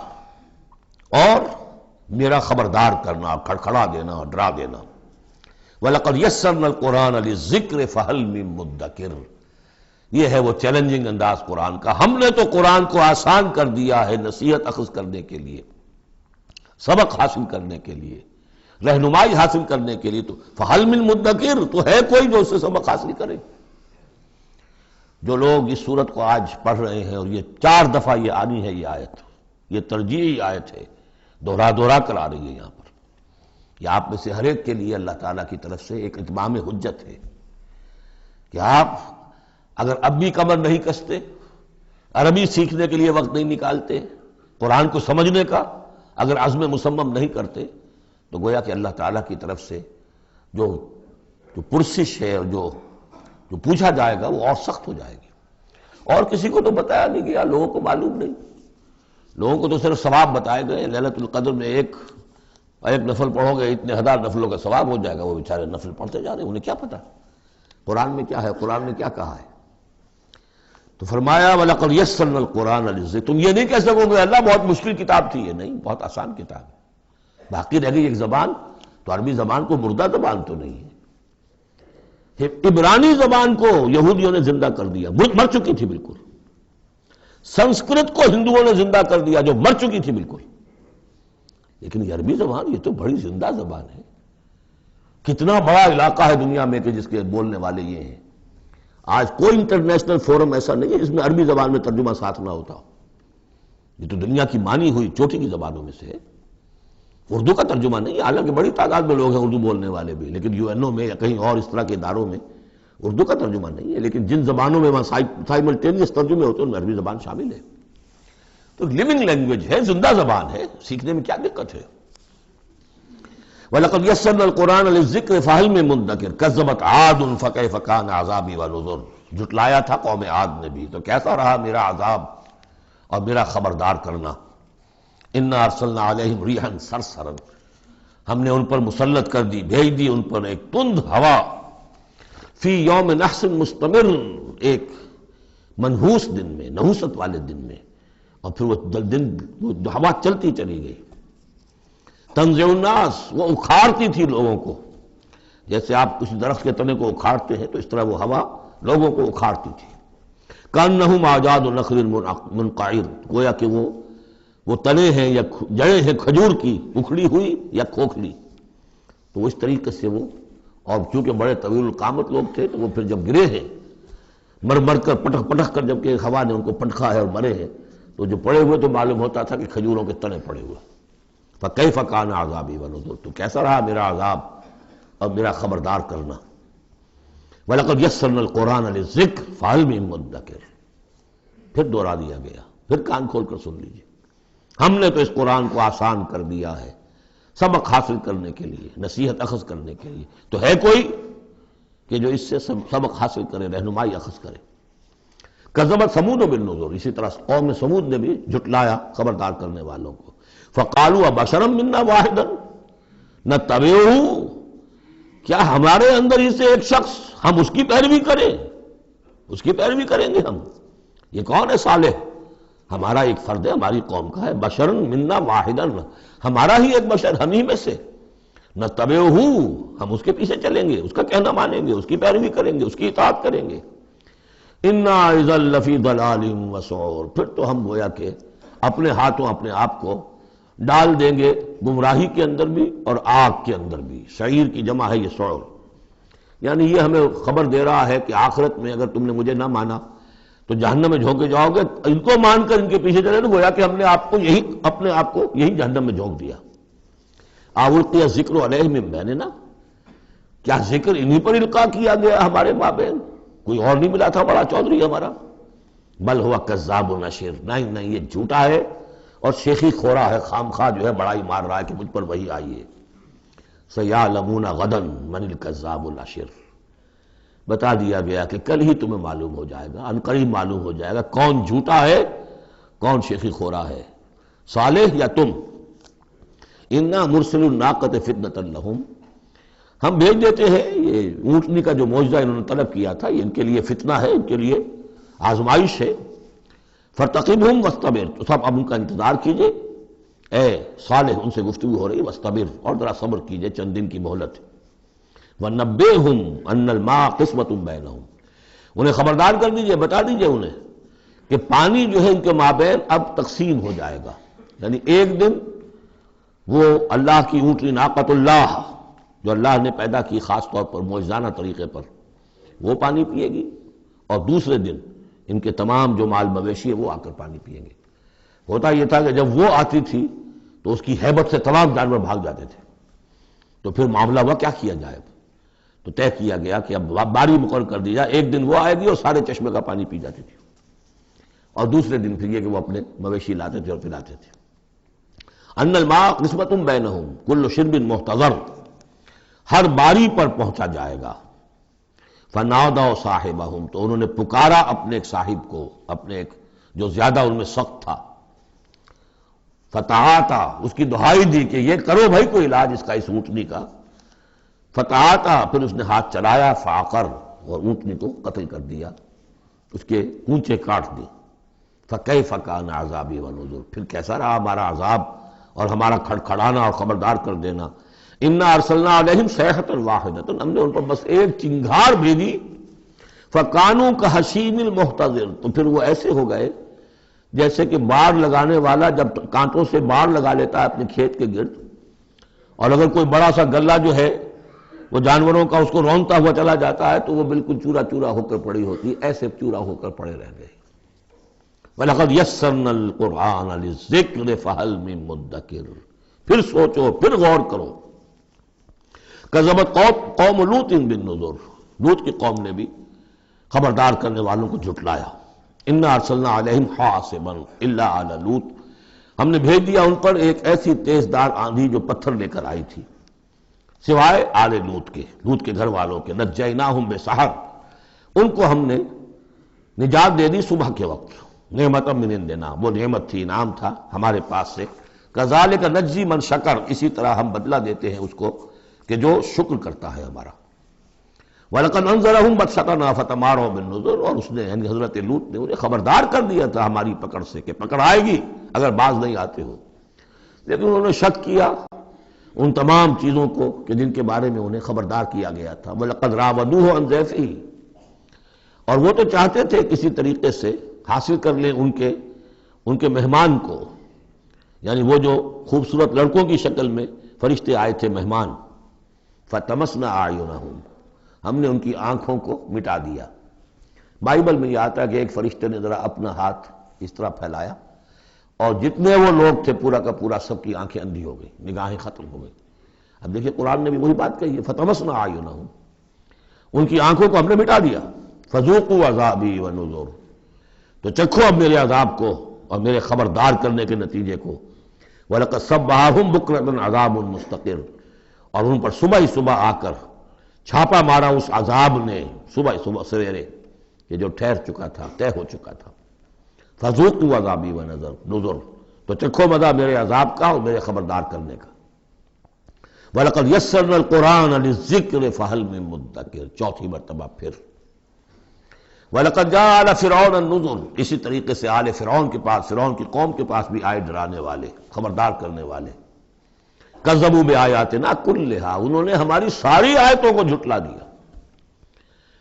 اور میرا خبردار کرنا، کھڑکھڑا دینا اور ڈرا دینا۔ وَلَقَدْ يَسَّرْنَا الْقُرْآنَ لِلذِّكْرِ فَهَلْ مِن مُدَّكِرٍ، یہ ہے وہ چیلنجنگ انداز قرآن کا، ہم نے تو قرآن کو آسان کر دیا ہے نصیحت اخذ کرنے کے لیے، سبق حاصل کرنے کے لیے، رہنمائی حاصل کرنے کے لیے، تو فَهَلْ مِن مُدَّكِرٍ، تو ہے کوئی جو اس سے سبق حاصل کرے۔ جو لوگ اس صورت کو آج پڑھ رہے ہیں، اور یہ 4 دفعہ یہ آنی ہے، یہ آیت، یہ ترجیحی آیت ہے، دوہرا کر آ رہی ہے یہاں پر، یہ آپ میں سے ہر ایک کے لیے اللہ تعالیٰ کی طرف سے ایک اتمام حجت ہے کہ آپ اگر اب بھی کمر نہیں کستے، عربی سیکھنے کے لیے وقت نہیں نکالتے، قرآن کو سمجھنے کا اگر عزم مصمم نہیں کرتے، تو گویا کہ اللہ تعالیٰ کی طرف سے جو پرسش ہے اور جو پوچھا جائے گا وہ اور سخت ہو جائے گی۔ اور کسی کو تو بتایا نہیں گیا، لوگوں کو معلوم نہیں، لوگوں کو تو صرف ثواب بتائے گئے، لیلۃ القدر میں ایک نفل پڑھو گے اتنے 1000 نفلوں کا ثواب ہو جائے گا، وہ بیچارے نفل پڑھتے جا رہے ہیں، انہیں کیا پتا قرآن میں کیا ہے، قرآن نے کیا کہا ہے۔ تو فرمایا وَلَقَدْ يَسَّرْنَا الْقُرْآنَ لِلذِّكْرِ، تم یہ نہیں کہہ سکو گے اللہ بہت مشکل کتاب تھی، یہ نہیں، بہت آسان کتاب ہے۔ باقی رہ گئی ایک زبان، تو عربی زبان کو مردہ زبان تو نہیں ہے، عبرانی زبان کو یہودیوں نے زندہ کر دیا، مر چکی تھی بالکل. سنسکرت کو ہندوؤں نے زندہ کر دیا جو مر چکی تھی بالکل. لیکن یہ عربی زبان، یہ تو بڑی زندہ زبان ہے. کتنا بڑا علاقہ ہے دنیا میں کہ جس کے بولنے والے یہ ہیں. آج کوئی انٹرنیشنل فورم ایسا نہیں ہے جس میں عربی زبان میں ترجمہ ساتھ نہ ہوتا ہو. یہ تو دنیا کی مانی ہوئی چوٹی کی زبانوں میں سے ہے. اردو کا ترجمہ نہیں ہے، حالانکہ بڑی تعداد میں لوگ ہیں اردو بولنے والے بھی، لیکن یو این او میں یا کہیں اور اس طرح کے اداروں میں اردو کا ترجمہ نہیں ہے. لیکن جن زبانوں میں وہاں سائملٹینیس ترجمے ہوتے ہیں ان میں عربی زبان شامل ہے. تو لیونگ لینگویج ہے، زندہ زبان ہے، سیکھنے میں کیا دقت ہے. وَلَقَدْ يَسَّرْنَا الْقُرْآنَ لِلذِّكْرِ فَهَلْ مِن مُدَّكِرٍ كَذَّبَتْ عَادٌ فَكَيْفَ كَانَ عَذَابِي وَنُذُرِ. جھٹلایا تھا قوم عاد نے بھی، تو کیسا رہا میرا عذاب اور میرا خبردار کرنا. اِنَّا أَرْسَلْنَا عَلَيْهِمْ رِيحًا صَرْصَرًا. ہم نے ان پر مسلط کر دی، بھیج دی ان پر ایک تند ہوا. فی یوم نحس مستمر، ایک منحوس دن میں، نحوست والے دن میں. اور پھر وہ ہوا چلتی چلی گئی. تنزع الناس، وہ اکھاڑتی تھی لوگوں کو. جیسے آپ کسی درخت کے تنے کو اکھاڑتے ہیں تو اس طرح وہ ہوا لوگوں کو اکھاڑتی تھی. کأنہم اعجاز نخل منقعر، گویا کہ وہ تنے ہیں یا جڑیں ہیں کھجور کی اکھڑی ہوئی یا کھوکھلی. تو اس طریقے سے وہ، اور چونکہ بڑے طویل القامت لوگ تھے تو وہ پھر جب گرے ہیں مر کر پٹک کر، جب کہ ہوا نے ان کو پٹکا ہے اور مرے ہیں، تو جو پڑے ہوئے تو معلوم ہوتا تھا کہ کھجوروں کے تنے پڑے ہوئے. فَكَيْفَ كَانَ عَذَابِي وَنُذُرِ. تو کیسا رہا میرا عذاب اور میرا خبردار کرنا. وَلَقَدْ يَسَّرْنَا الْقُرْآنَ لِلذِّكْرِ فَهَلْ مِن مُدَّكِرٍ. پھر دوہرا دیا گیا، پھر کان کھول کر سن لیجیے. ہم نے تو اس قرآن کو آسان کر دیا ہے سبق حاصل کرنے کے لیے، نصیحت اخذ کرنے کے لیے. تو ہے کوئی کہ جو اس سے سبق حاصل کرے، رہنمائی اخذ کرے. کذبت ثمود بالنذر، اسی طرح قوم ثمود نے بھی جھٹلایا خبردار کرنے والوں کو. فقالوا ابشرا منا واحدا نتبعہ، کیا ہمارے اندر ہی سے ایک شخص، ہم اس کی پیروی کریں، اس کی پیروی کریں گے ہم. یہ کون ہے؟ صالح، ہمارا ایک فرد ہے، ہماری قوم کا ہے. بشرا منا واحدا، ہمارا ہی ایک بشر، ہم ہی میں سے. نتبعہ، ہم اس کے پیچھے چلیں گے، اس کا کہنا مانیں گے، اس کی پیروی کریں گے، اس کی اطاعت کریں گے. انا اذا لفی ضلال وسعور، پھر تو ہم گویا کہ اپنے ہاتھوں اپنے آپ کو ڈال دیں گے گمراہی کے اندر بھی اور آگ کے اندر بھی. شعیر کی جمع ہے یہ سعور. یعنی یہ ہمیں خبر دے رہا ہے کہ آخرت میں اگر تم نے مجھے نہ مانا تو جہنم میں جھونکے جاؤ گے. ان کو مان کر ان کے پیچھے چلے تو گویا کہ ہم نے اپنے آپ کو یہی جہنم میں جھونک دیا. القی ذکر علیہ من بیننا، کیا ذکر انہی پر القاء کیا گیا ہمارے مابین؟ کوئی اور نہیں ملا تھا بڑا چودھری ہمارا؟ بل ہوا کذاب نشر، نہیں یہ جھوٹا ہے اور شیخی خورا ہے، خام خواہ جو ہے بڑائی مار رہا ہے کہ مجھ پر وہی آئی ہے. سیعلمون غدا من الکذاب الاشر، بتا دیا گیا کہ کل ہی تمہیں معلوم ہو جائے گا، عنقریب معلوم ہو جائے گا کون جھوٹا ہے کون شیخی خورا ہے، صالح یا تم. انا مرسل الناقۃ فتنۃ لہم، ہم بھیج دیتے ہیں یہ اونٹنی کا جو معجزہ انہوں نے طلب کیا تھا، یہ ان کے لیے فتنہ ہے، ان کے لیے آزمائش ہے. فارتقبہم واصطبر، تو سب اب ان کا انتظار کیجئے. اے صالح، ان سے گفتگو ہو رہی، واصطبر، اور ذرا صبر کیجئے، چند دن کی مہلت. وَنَبِّئْهُمْ أَنَّ الْمَاءَ قِسْمَةٌ بَيْنَهُمْ، انہیں خبردار کر دیجئے، بتا دیجئے انہیں کہ پانی جو ہے ان کے مابین اب تقسیم ہو جائے گا. یعنی ایک دن وہ اللہ کی اونٹنی ناقۃ اللہ جو اللہ نے پیدا کی خاص طور پر معجزانہ طریقے پر، وہ پانی پیے گی، اور دوسرے دن ان کے تمام جو مال مویشی ہے وہ آ کر پانی پیئیں گے. ہوتا یہ تھا کہ جب وہ آتی تھی تو اس کی ہیبت سے تمام جانور بھاگ جاتے تھے. تو پھر معاملہ ہوا کیا کیا جائے. تو طے کیا گیا کہ اب باری مقرر کر دی جائے، ایک دن وہ آئے گی اور سارے چشمے کا پانی پی جاتی تھی، اور دوسرے دن پھر یہ کہ وہ اپنے مویشی لاتے تھے اور پلاتے تھے. ان الماء قسمۃ بینہم کل شرب محتضر، ہر باری پر پہنچا جائے گا. فنادوا صاحبہم، تو انہوں نے پکارا اپنے ایک صاحب کو، اپنے ایک جو زیادہ ان میں سخت تھا. فتعاطا، اس کی دہائی دی کہ یہ کرو بھائی کوئی علاج اس کا، اس اونٹنی کا. فتعاطا، پھر اس نے ہاتھ چلایا، فعقر، اور اونٹنی کو قتل کر دیا، اس کے کونچے کاٹ دی. فکیف کان عذابی ونذر، پھر کیسا رہا ہمارا عذاب اور ہمارا کھڑکھڑانا اور خبردار کر دینا. انا ارسلنا علیہم صیحۃ واحدۃ، ہم نے ان پر بس ایک چنگھاڑ بھیجی، فکانوا کحشیم المحتضر، تو پھر وہ ایسے ہو گئے جیسے کہ باڑ لگانے والا جب کانٹوں سے باڑ لگا لیتا ہے اپنے کھیت کے گرد، اور اگر کوئی بڑا سا گلہ جو ہے وہ جانوروں کا اس کو رونتا ہوا چلا جاتا ہے تو وہ بالکل چورا چورا ہو کر پڑی ہوتی، ایسے چورا ہو کر پڑے رہ گئے۔ وَلَقَدْ يَسَّرْنَا الْقُرْآنَ لِلذِّكْرِ فَهَلْ مِن مُدَّكِرٍ، پھر سوچو، پھر غور کرو۔ کذبت قوم لوط بالنذر، لوط کی قوم نے بھی خبردار کرنے والوں کو جھٹلایا۔ انا ارسلنا علیہم حاصبا الا آل لوط، ہم نے بھیج دیا ان پر ایک ایسی تیز دار آندھی جو پتھر لے کر آئی تھی، سوائے آل لوط کے، لوط کے گھر والوں کے۔ نجیناہم بسحر، ان کو ہم نے نجات دے دی صبح کے وقت، نعمت من عندنا، وہ نعمت تھی، انعام تھا ہمارے پاس سے۔ کذالک نجزی من شکر، اسی طرح ہم بدلہ دیتے ہیں اس کو کہ جو شکر کرتا ہے ہمارا۔ وَلَقَدْ أَنذَرَهُمْ بَطْشَتَنَا فَتَمَارَوْا بِالنُّذُرِ، اور اس نے یعنی حضرت لوط نے انہیں خبردار کر دیا تھا ہماری پکڑ سے کہ پکڑ آئے گی اگر باز نہیں آتے ہو، لیکن انہوں نے شک کیا ان تمام چیزوں کو کہ جن کے بارے میں انہیں خبردار کیا گیا تھا۔ وَلَقَدْ رَاوَدُوهُ عَنْ ضَيْفِهِ، اور وہ تو چاہتے تھے کسی طریقے سے حاصل کر لیں ان کے مہمان کو، یعنی وہ جو خوبصورت لڑکوں کی شکل میں فرشتے آئے تھے مہمان۔ فَطَمَسْنَا أَعْيُنَهُمْ، ہم نے ان کی آنکھوں کو مٹا دیا۔ بائبل میں یہ آتا ہے کہ ایک فرشتے نے ذرا اپنا ہاتھ اس طرح پھیلایا اور جتنے وہ لوگ تھے پورا کا پورا سب کی آنکھیں اندھی ہو گئی، نگاہیں ختم ہو گئی۔ اب دیکھیے قرآن نے بھی وہی بات کہی ہے، فَطَمَسْنَا أَعْيُنَهُمْ، ان کی آنکھوں کو ہم نے مٹا دیا۔ فَذُوقُوا عَذَابِي وَنُذُرِ، تو چکھو اب میرے عذاب کو اور میرے خبردار کرنے کے نتیجے کو۔ وَلَقَدْ صَبَّحَهُمْ بُكْرَةً عَذَابٌ مُسْتَقِرٌ، اور ان پر صبح ہی صبح آ کر چھاپا مارا اس عذاب نے، صبح صبح سویرے کہ جو ٹھہر چکا تھا، طے ہو چکا تھا۔ فَذُوقُوا عَذَابِي وَنُذُرِ، تو چکھو مزہ میرے عذاب کا اور میرے خبردار کرنے کا۔ وَلَقَدْ يَسَّرْنَا الْقُرْآنَ لِلذِّكْرِ فَهَلْ مِن مُدَّكِرٍ، چوتھی مرتبہ پھر۔ وَلَقَدْ جَاءَ آلَ فِرْعَوْنَ النُّذُرُ، اسی طریقے سے آل فرعون کے پاس، فرعون کی قوم کے پاس بھی آئے ڈرانے والے، خبردار کرنے والے۔ کذبوا بآیاتنا کلھا، انہوں نے ہماری ساری آیتوں کو جھٹلا دیا۔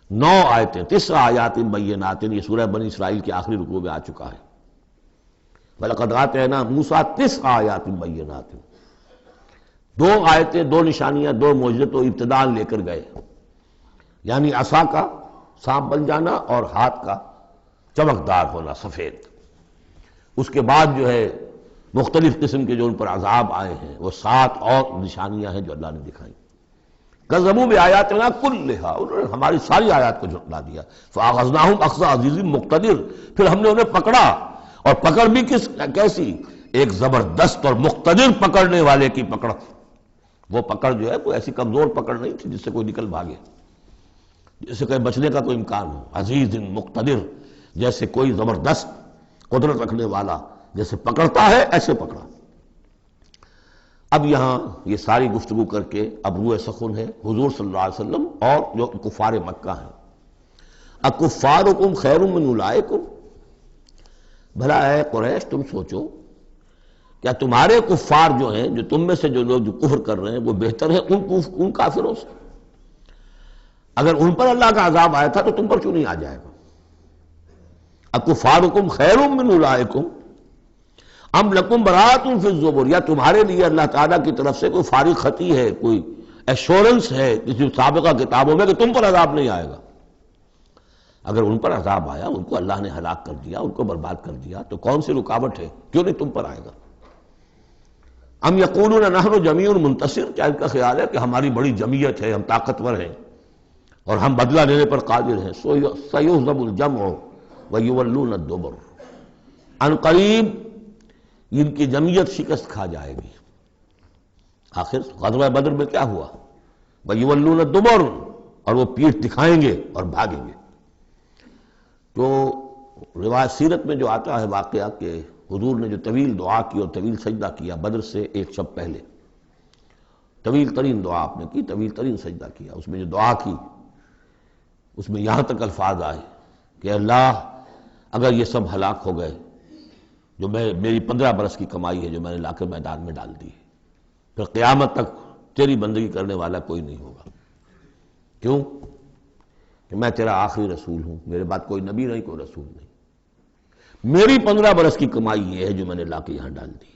9 آیتیں، 9 آیات بینات، یہ سورہ بنی اسرائیل کے آخری رکوع میں آ چکا ہے۔ وَلَقَدْ آتَيْنَا مُوسَىٰ 9 آیات بینات، 2 آیتیں، 2 نشانیاں، 2 معجزے تو ابتداء لے کر گئے، یعنی عصا کا سانپ بن جانا اور ہاتھ کا چمکدار ہونا سفید۔ اس کے بعد جو ہے مختلف قسم کے جو ان پر عذاب آئے ہیں وہ 7 اور نشانیاں ہیں جو اللہ نے دکھائیں۔ کذبوا بآیاتنا کلھا، انہوں نے ہماری ساری آیات کو جھٹلا دیا۔ فأخذناہم اخذ عزیز مقتدر، پھر ہم نے انہیں پکڑا، اور پکڑ بھی کیسی، ایک زبردست اور مقتدر پکڑنے والے کی پکڑ۔ وہ پکڑ جو ہے وہ ایسی کمزور پکڑ نہیں تھی جس سے کوئی نکل بھاگے، جس سے کہیں بچنے کا کوئی امکان ہو۔ عزیز مقتدر، جیسے کوئی زبردست قدرت رکھنے والا جیسے پکڑتا ہے ایسے پکڑا۔ اب یہاں یہ ساری گفتگو کر کے اب روئے سخن ہے حضور صلی اللہ علیہ وسلم اور جو کفار مکہ ہیں۔ اکفارکم خیر من اولئکم، بھلا اے قریش تم سوچو کیا تمہارے کفار جو ہیں، جو تم میں سے جو لوگ جو کفر کر رہے ہیں، وہ بہتر ہے ان کافروں سے؟ اگر ان پر اللہ کا عذاب آیا تھا تو تم پر کیوں نہیں آ جائے گا؟ اکفارکم خیر من اولئکم ام لکم براۃ فی الزبر، یا تمہارے لیے اللہ تعالیٰ کی طرف سے کوئی فارغ خطی ہے، کوئی ایشورنس ہے کسی سابقہ کتابوں میں کہ تم پر عذاب نہیں آئے گا؟ اگر ان پر عذاب آیا، ان کو اللہ نے ہلاک کر دیا، ان کو برباد کر دیا، تو کون سی رکاوٹ ہے، کیوں نہیں تم پر آئے گا؟ ام یقولون نحن جمیع منتصر، کیا ان کا خیال ہے کہ ہماری بڑی جمعیت ہے، ہم طاقتور ہیں اور ہم بدلہ لینے پر قادر ہیں؟ سیہزم الجمع ویولون الدبر، ان قریب ان کی جمعیت شکست کھا جائے گی۔ آخر غزوہ بدر میں کیا ہوا؟ وَيُوَلُّونَ الدُّبُرَ، اور وہ پیٹھ دکھائیں گے اور بھاگیں گے۔ تو روایت سیرت میں جو آتا ہے واقعہ کہ حضور نے جو طویل دعا کی اور طویل سجدہ کیا بدر سے ایک شب پہلے، طویل ترین دعا آپ نے کی، طویل ترین سجدہ کیا، اس میں جو دعا کی اس میں یہاں تک الفاظ آئے کہ اللہ اگر یہ سب ہلاک ہو گئے جو میری 15 برس کی کمائی ہے جو میں نے لا کر میدان میں ڈال دی، پھر قیامت تک تیری بندگی کرنے والا کوئی نہیں ہوگا۔ کیوں؟ کہ میں تیرا آخری رسول ہوں، میرے بعد کوئی نبی نہیں، کوئی رسول نہیں، میری 15 برس کی کمائی یہ ہے جو میں نے لا کے یہاں ڈال دی۔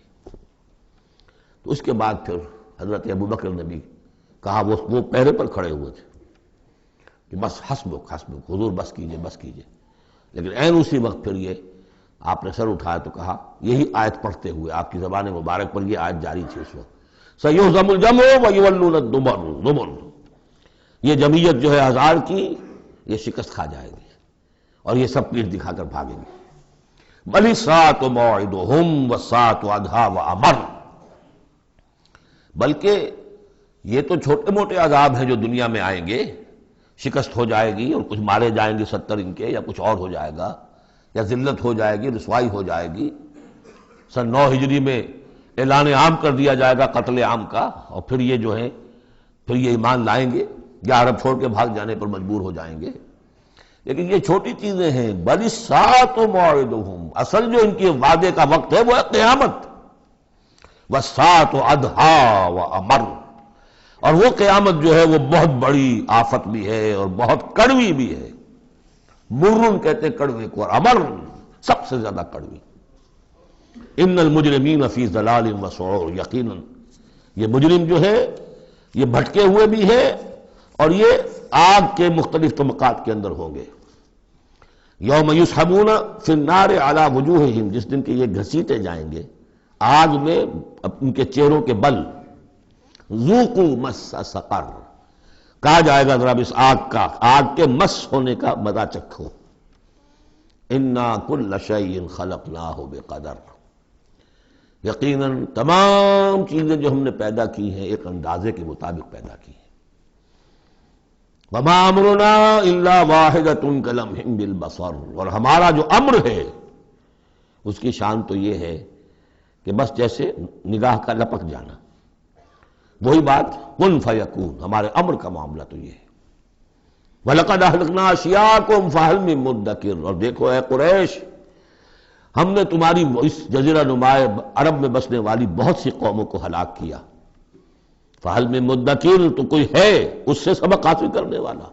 تو اس کے بعد پھر حضرت ابوبکر نے بھی کہا، وہ پہرے پر کھڑے ہوئے تھے کہ بس حسبک حسبک، حضور بس کیجئے بس کیجئے، لیکن عین اسی وقت پھر یہ آپ نے سر اٹھایا تو کہا، یہی آیت پڑھتے ہوئے آپ کی زبان مبارک پر یہ آیت جاری تھی اس وقت، سَيُهْزَمُ الْجَمْعُ وَيُوَلُّونَ الدُّبُرَ، یہ جمعیت جو ہے 1000 کی یہ شکست کھا جائے گی اور یہ سب پیٹھ دکھا کر بھاگیں گے۔ بَلِ السَّاعَةُ مَوْعِدُهُمْ وَالسَّاعَةُ أَدْهَىٰ وَأَمَرُّ، بلکہ یہ تو چھوٹے موٹے عذاب ہیں جو دنیا میں آئیں گے، شکست ہو جائے گی اور کچھ مارے جائیں گے 70 ان کے، یا کچھ اور ہو جائے گا، یا ذلت ہو جائے گی، رسوائی ہو جائے گی۔ سن 9 ہجری میں اعلان عام کر دیا جائے گا قتل عام کا، اور پھر یہ جو ہے پھر یہ ایمان لائیں گے یا عرب چھوڑ کے بھاگ جانے پر مجبور ہو جائیں گے۔ لیکن یہ چھوٹی چیزیں ہیں۔ بَلِ السَّاعَةُ مَوْعِدُهُمْ، اصل جو ان کے وعدے کا وقت ہے وہ ہے قیامت، وَالسَّاعَةُ أَدْهَىٰ وَأَمَرُّ، اور وہ قیامت جو ہے وہ بہت بڑی آفت بھی ہے اور بہت کڑوی بھی ہے۔ مرن کہتے ہیں کڑوے کو، اور امر سب سے زیادہ کڑوی۔ ان المجرمین فی ضلال وسعور، یقیناً یہ مجرم جو ہے یہ بھٹکے ہوئے بھی ہے اور یہ آگ کے مختلف طبقات کے اندر ہوں گے۔ یوم یسحبون فی النار علی وجوہہم، جس دن کے یہ گھسیٹے جائیں گے آگ میں ان کے چہروں کے بل۔ ذوقوا مس سقر، کہا جائے گا ذرا اس آگ کے مس ہونے کا مزہ چکھو۔ انا کل شیء خلقناہ بقدر، یقیناً تمام چیزیں جو ہم نے پیدا کی ہیں ایک اندازے کے مطابق پیدا کی ہیں۔ وما امرنا الا واحدۃ کلمح بالبصر، اور ہمارا جو امر ہے اس کی شان تو یہ ہے کہ بس جیسے نگاہ کا لپک جانا، وہی بات کن فیکون، ہمارے امر کا معاملہ تو یہ ہے۔ وَلَقَدْ أَهْلَكْنَا أَشْيَاعَكُمْ فَهَلْ مِن مُدَّكِرٍ، اور دیکھو اے قریش، ہم نے تمہاری اس جزیرہ نما عرب میں بسنے والی بہت سی قوموں کو ہلاک کیا۔ فَهَلْ مِن مُدَّكِرٍ، تو کوئی ہے اس سے سبق حاصل کرنے والا؟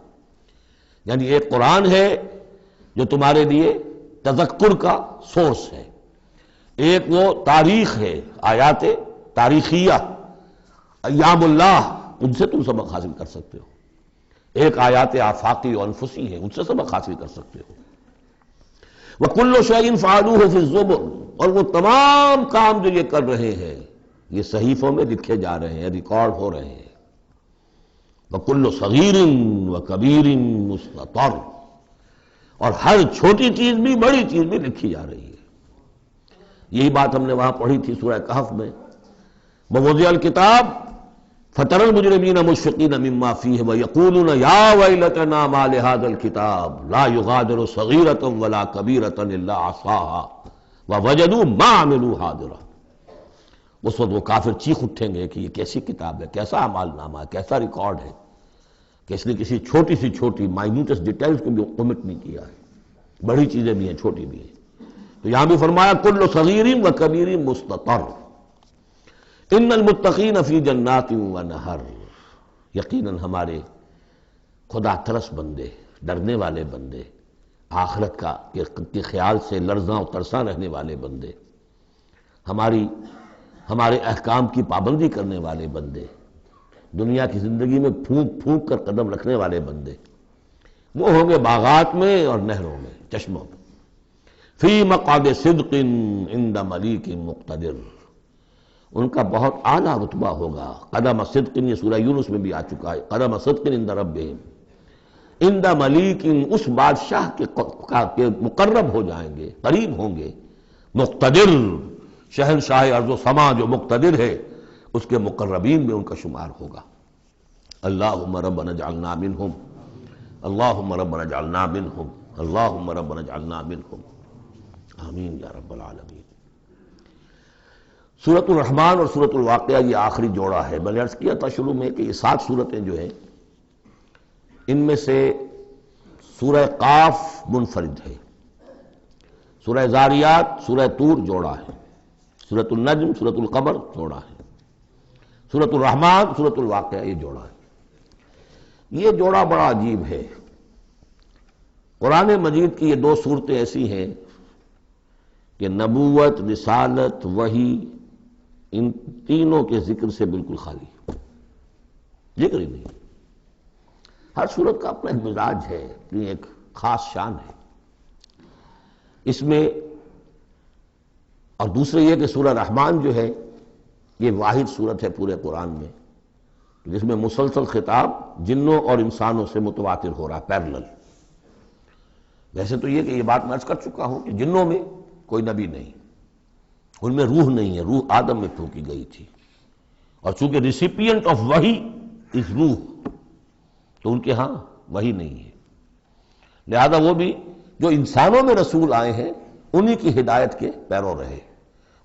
یعنی ایک قرآن ہے جو تمہارے لیے تذکر کا سورس ہے، ایک وہ تاریخ ہے، آیات تاریخیہ، ایام اللہ، ان سے تم سبق حاصل کر سکتے ہو۔ ایک آیات آفاقی و انفسی ہے، ان سے سبق حاصل کر سکتے ہو۔ وَكُلُّ شَيْءٍ فَعَلُوهُ فِي الزُّبُرِ، اور وہ تمام کام جو یہ کر رہے ہیں یہ صحیفوں میں لکھے جا رہے ہیں، ریکارڈ ہو رہے ہیں۔ وَكُلُّ صَغِيرٍ وَكَبِيرٍ مُسْتَطَرٌ، اور ہر چھوٹی چیز بھی بڑی چیز بھی لکھی جا رہی ہے۔ یہی بات ہم نے وہاں پڑھی تھی سورہ کہف میں، وَوُضِعَ الْكِتَابُ فَتَرَى الْمُجْرِمِينَ مُشْفِقِينَ مِمَّا فِيهِ وَيَقُولُونَ يَا وَيْلَتَنَا مَا لِهَذَا الْكِتَابِ لَا يُغَادِرُ صَغِيرَةً وَلَا كَبِيرَةً إِلَّا أَحْصَاهَا وَوَجَدُوا مَا عَمِلُوا حَاضِرًا، اس وقت وہ کافر چیخ اٹھیں گے کہ یہ کیسی کتاب ہے، کیسا اعمال نامہ ہے، کیسا ریکارڈ ہے کہ اس نے کسی چھوٹی سی چھوٹی مائنوٹس ڈیٹیلز کو بھی omit نہیں کیا ہے، بڑی چیزیں بھی ہیں چھوٹی بھی ہیں۔ تو یہاں بھی فرمایا کل صغیر و کبیر مستطر، ان المتقین فی جنات و نہر، یقیناً ہمارے خدا ترس بندے، ڈرنے والے بندے، آخرت کے خیال سے لرزاں و ترساں رہنے والے بندے، ہمارے احکام کی پابندی کرنے والے بندے، دنیا کی زندگی میں پھونک پھونک کر قدم رکھنے والے بندے، وہ ہوں گے باغات میں اور نہروں میں، چشموں میں۔ فی مقعد صدق عند ملیک مقتدر، ان کا بہت اعلیٰ رتبہ ہوگا۔ قدم صدق، یہ سورہ یونس میں بھی آ چکا ہے، قدم صدق عند ربہم، عند ملیک، اس بادشاہ کے مقرب ہو جائیں گے، قریب ہوں گے، مقتدر، شہنشاہ ارض و سما جو مقتدر ہے اس کے مقربین میں ان کا شمار ہوگا۔ اللہم ربنا اجعلنا منہم، اللہم ربنا اجعلنا منہم، اللہم ربنا اجعلنا منہم، آمین یا رب العالمین۔ سورۃ الرحمن اور سورۃ الواقعہ یہ آخری جوڑا ہے۔ میں نے عرض کیا تھا شروع میں کہ یہ 7 صورتیں جو ہیں ان میں سے سورہ قاف منفرد ہے، سورہ زاریات، سورہ طور جوڑا ہے، سورۃ النجم، سورۃ القمر جوڑا ہے، سورۃ الرحمن، سورۃ الواقعہ، یہ جوڑا ہے۔ یہ جوڑا بڑا عجیب ہے۔ قرآن مجید کی یہ دو صورتیں ایسی ہیں کہ نبوت، رسالت، وحی، ان تینوں کے ذکر سے بالکل خالی، ذکر ہی نہیں۔ ہر صورت کا اپنا ایک مزاج ہے، اپنی ایک خاص شان ہے اس میں۔ اور دوسرے یہ کہ سورہ رحمان جو ہے یہ واحد صورت ہے پورے قرآن میں جس میں مسلسل خطاب جنوں اور انسانوں سے متواتر ہو رہا ہے، پیرلل۔ ویسے تو یہ کہ یہ بات میں عرض کر چکا ہوں کہ جنوں میں کوئی نبی نہیں، ان میں روح نہیں ہے، روح آدم میں پھونکی گئی تھی، اور چونکہ ریسیپینٹ آف وحی از روح، تو ان کے ہاں وحی نہیں ہے۔ لہذا وہ بھی جو انسانوں میں رسول آئے ہیں انہی کی ہدایت کے پیرو رہے۔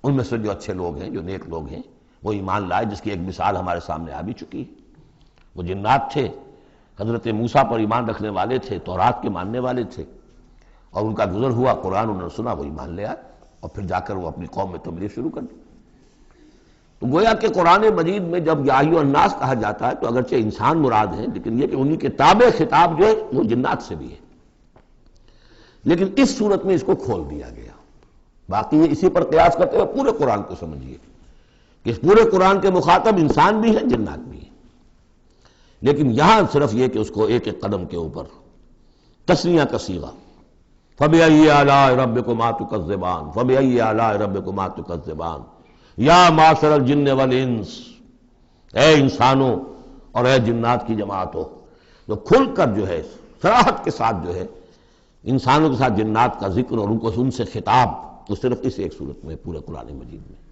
ان میں سے جو اچھے لوگ ہیں، جو نیک لوگ ہیں، وہ ایمان لائے، جس کی ایک مثال ہمارے سامنے آ بھی چکی ہے۔ وہ جنات تھے، حضرت موسیٰ پر ایمان رکھنے والے تھے، تورات کے ماننے والے تھے، اور ان کا گزر ہوا، قرآن انہوں نے سنا، وہ ایمان لے آئے، اور پھر جا کر وہ اپنی قوم میں تبلیغ شروع کر دی۔ تو گویا کہ قرآن مجید میں جب یا ایھا الناس کہا جاتا ہے تو اگرچہ انسان مراد ہیں، لیکن یہ کہ انہی کے تابع خطاب جو ہے وہ جنات سے بھی ہے، لیکن اس صورت میں اس کو کھول دیا گیا۔ باقی یہ اسی پر قیاس کرتے ہوئے پورے قرآن کو سمجھیے کہ اس پورے قرآن کے مخاطب انسان بھی ہیں، جنات بھی ہیں، لیکن یہاں صرف یہ کہ اس کو ایک ایک قدم کے اوپر تثنیہ کا صیغہ، فَبِأَيِّ آلَاءِ رَبِّكُمَا تُكَذِّبَانِ فَبِأَيِّ آلَاءِ رَبِّكُمَا تُكَذِّبَانِ یا معشر الجن والانس، اے انسانوں اور اے جنات کی جماعتوں، جو کھل کر جو ہے صراحت کے ساتھ جو ہے انسانوں کے ساتھ جنات کا ذکر اور ان سے خطاب، وہ صرف اس ایک صورت میں پورے قرآن مجید میں۔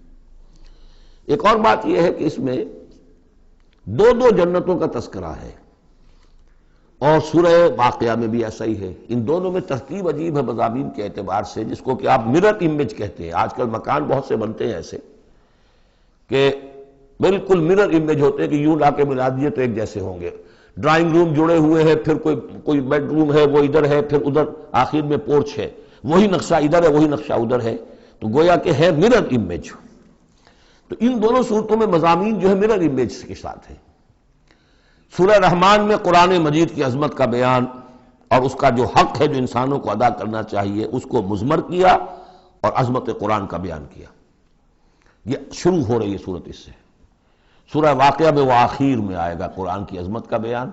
ایک اور بات یہ ہے کہ اس میں دو دو جنتوں کا تذکرہ ہے، اور سورہ واقعہ میں بھی ایسا ہی ہے۔ ان دونوں میں ترتیب عجیب ہے مضامین کے اعتبار سے، جس کو کہ آپ مرر امیج کہتے ہیں۔ آج کل مکان بہت سے بنتے ہیں ایسے کہ بالکل مرر امیج ہوتے ہیں کہ یوں لا کے ملا دیے تو ایک جیسے ہوں گے۔ ڈرائنگ روم جڑے ہوئے ہیں، پھر کوئی بیڈ روم ہے وہ ادھر ہے، پھر ادھر آخر میں پورچ ہے، وہی نقشہ ادھر ہے وہی نقشہ ادھر ہے، تو گویا کہ ہے مرر امیج۔ تو ان دونوں صورتوں میں مضامین جو ہے مرر امیج کے ساتھ ہے۔ سورہ رحمان میں قرآن مجید کی عظمت کا بیان اور اس کا جو حق ہے جو انسانوں کو ادا کرنا چاہیے اس کو مضمر کیا، اور عظمت قرآن کا بیان کیا۔ یہ شروع ہو رہی ہے صورت اس سے۔ سورہ واقعہ میں وہ آخر میں آئے گا قرآن کی عظمت کا بیان،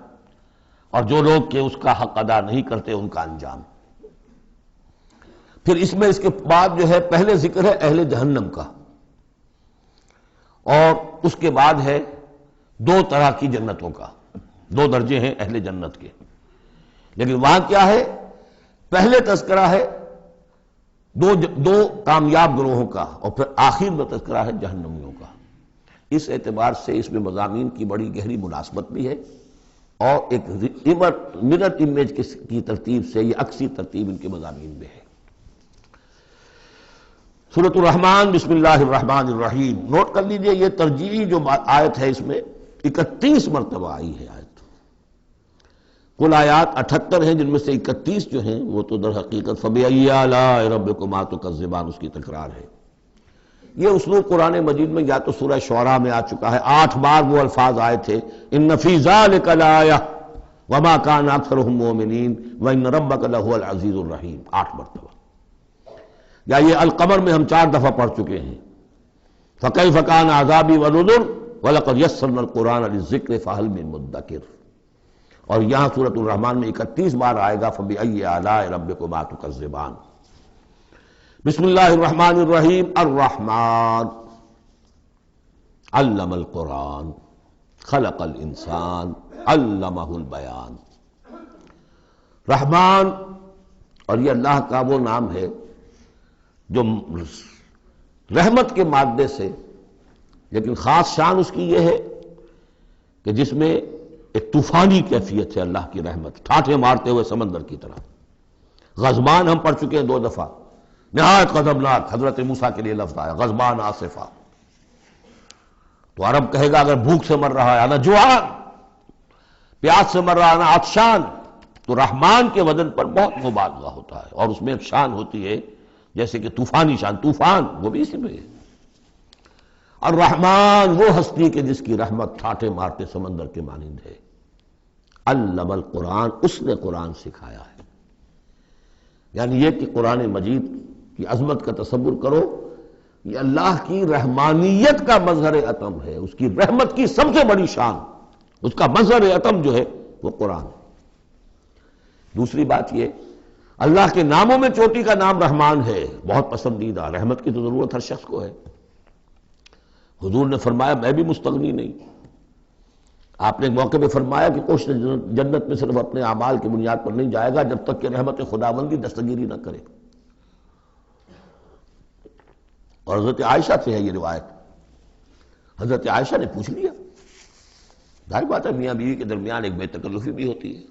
اور جو لوگ کہ اس کا حق ادا نہیں کرتے ان کا انجام۔ پھر اس میں اس کے بعد جو ہے پہلے ذکر ہے اہل جہنم کا، اور اس کے بعد ہے دو طرح کی جنتوں کا، دو درجے ہیں اہل جنت کے، لیکن وہاں کیا ہے؟ پہلے تذکرہ ہے دو کامیاب گروہوں کا، اور پھر آخر میں تذکرہ ہے جہنمیوں کا۔ اس اعتبار سے اس میں مضامین کی بڑی گہری مناسبت بھی ہے، اور ایک مرر امیج کی ترتیب سے یہ عکسی ترتیب ان کے مضامین میں ہے۔ سورۃ الرحمن، بسم اللہ الرحمن الرحیم۔ نوٹ کر لیجئے یہ ترجیحی جو آیت ہے اس میں 31 مرتبہ آئی ہے آیت۔ کل آیات 78 ہیں، جن میں سے 31 جو ہیں وہ تو در حقیقت فَبِأَيِّ آلَاءِ رَبِّكُمَا تُكَذِّبَانِ اس کی تکرار ہے۔ یہ اسلوب قرآن مجید میں یا تو سورہ شعراء میں آ چکا ہے، 8 بار وہ الفاظ آئے تھے، إِنَّ فِي ذَلِكَ لَآيَةً وَمَا كَانَ أَكْثَرُهُم مُؤْمِنِينَ وَإِنَّ رَبَّكَ لَهُوَ الْعَزِيزُ الرَّحِيمُ 8 مرتبہ۔ یا یہ القمر میں ہم 4 دفعہ پڑھ چکے ہیں، فَكَيْفَ كَانَ عَذَابِي وَنُذُرِ وَلَقَدْ يَسَّرْنَا الْقُرْآنَ لِلذِّكْرِ فَهَلْ مِن مُدَّكِرٍ۔ اور یہاں سورۃ الرحمن میں 31 بار آئے گا فَبِأَيِّ آلَاءِ رَبِّكُمَا تُكَذِّبَانِ۔ بسم اللہ الرحمن الرحیم۔ الرحمن علم القرآن خلق الانسان علمہ البیان۔ رحمان، اور یہ اللہ کا وہ نام ہے جو رحمت کے مادے سے، لیکن خاص شان اس کی یہ ہے کہ جس میں ایک طوفانی کیفیت ہے اللہ کی رحمت، ٹھاٹھے مارتے ہوئے سمندر کی طرح۔ غضبان ہم پڑھ چکے ہیں 2 دفعہ، نہایت غضبناک، حضرت موسیٰ کے لیے لفظ آیا غضبان آصفہ۔ تو عرب کہے گا اگر بھوک سے مر رہا ہے انا جوعان، پیاس سے مر رہا ہے انا عطشان، تو رحمان کے وزن پر بہت مبالغہ ہوتا ہے، اور اس میں ایک شان ہوتی ہے جیسے کہ طوفانی شان، طوفان وہ بھی اسی میں ہے۔ الرحمن وہ ہستی کہ جس کی رحمت ٹھاٹھے مارتے سمندر کے مانند ہے، علم القرآن اس نے قرآن سکھایا ہے۔ یعنی یہ کہ قرآن مجید کی عظمت کا تصور کرو، یہ اللہ کی رحمانیت کا مظہر عتم ہے، اس کی رحمت کی سب سے بڑی شان، اس کا مظہر عتم جو ہے وہ قرآن ہے۔ دوسری بات یہ، اللہ کے ناموں میں چوٹی کا نام رحمان ہے، بہت پسندیدہ، رحمت کی تو ضرورت ہر شخص کو ہے۔ حضور نے فرمایا میں بھی مستغنی نہیں۔ آپ نے ایک موقع پہ فرمایا کہ کوشش جنت میں صرف اپنے اعمال کی بنیاد پر نہیں جائے گا جب تک کہ رحمت خداوندی دستگیری نہ کرے۔ اور حضرت عائشہ سے ہے یہ روایت، حضرت عائشہ نے پوچھ لیا، ظاہر بات ہے میاں بیوی کے درمیان ایک بے تکلفی بھی ہوتی ہے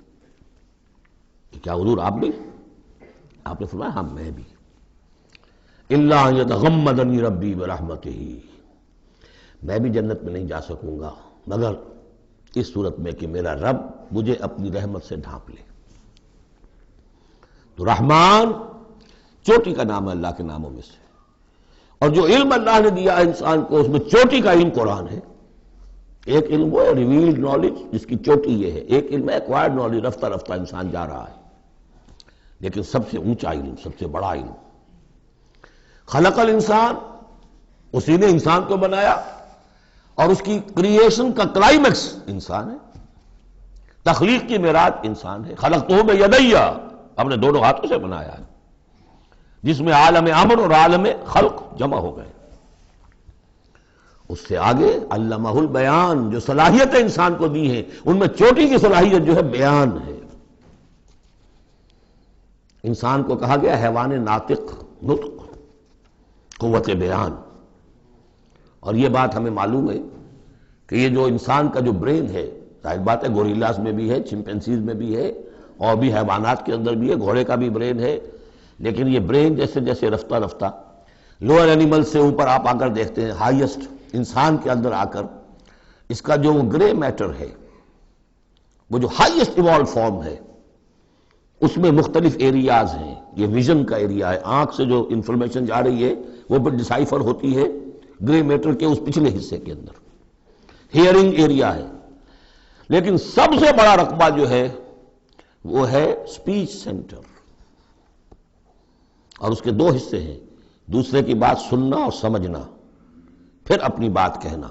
کہ کیا حضور آپ بھی؟ آپ نے فرمایا ہاں میں بھی۔ الا ان یتغمدنی ربی برحمتہ، میں بھی جنت میں نہیں جا سکوں گا مگر اس صورت میں کہ میرا رب مجھے اپنی رحمت سے ڈھانپ لے۔ تو رحمان چوٹی کا نام ہے اللہ کے ناموں میں سے، اور جو علم اللہ نے دیا انسان کو اس میں چوٹی کا علم قرآن ہے۔ ایک علم وہ ریویلڈ نالج جس کی چوٹی یہ ہے، ایک علم ہے ایکوائرڈ نالج، رفتہ رفتہ انسان جا رہا ہے، لیکن سب سے اونچا علم، سب سے بڑا علم خلق الانسان، اسی نے انسان کو بنایا، اور اس کی کریشن کا کلائمیکس انسان ہے، تخلیق کی معراج انسان ہے۔ خلقتہ بیدیہ، اپنے دونوں ہاتھوں سے بنایا ہے، جس میں عالم امر اور عالم خلق جمع ہو گئے۔ اس سے آگے علمہ البیان، جو صلاحیتیں انسان کو دی ہیں ان میں چوٹی کی صلاحیت جو ہے بیان ہے۔ انسان کو کہا گیا حیوان ناطق، نطق، قوت بیان، اور یہ بات ہمیں معلوم ہے کہ یہ جو انسان کا جو برین ہے، ظاہر بات ہے گوریلاز میں بھی ہے، چمپینزیز میں بھی ہے، اور بھی حیوانات کے اندر بھی ہے، گھوڑے کا بھی برین ہے، لیکن یہ برین جیسے جیسے رفتہ رفتہ لوئر اینیمل سے اوپر آپ آ کر دیکھتے ہیں، ہائیسٹ انسان کے اندر آ کر اس کا جو گرے میٹر ہے، وہ جو ہائیسٹ ایوالو فارم ہے، اس میں مختلف ایریاز ہیں۔ یہ ویژن کا ایریا ہے، آنکھ سے جو انفارمیشن جا رہی ہے وہ پھر ڈسائفر ہوتی ہے گرے میٹر کے اس پچھلے حصے کے اندر، ہیئرنگ ایریا ہے۔ لیکن سب سے بڑا رقبہ جو ہے وہ ہے سپیچ سینٹر، اور اس کے دو حصے ہیں، دوسرے کی بات سننا اور سمجھنا، پھر اپنی بات کہنا،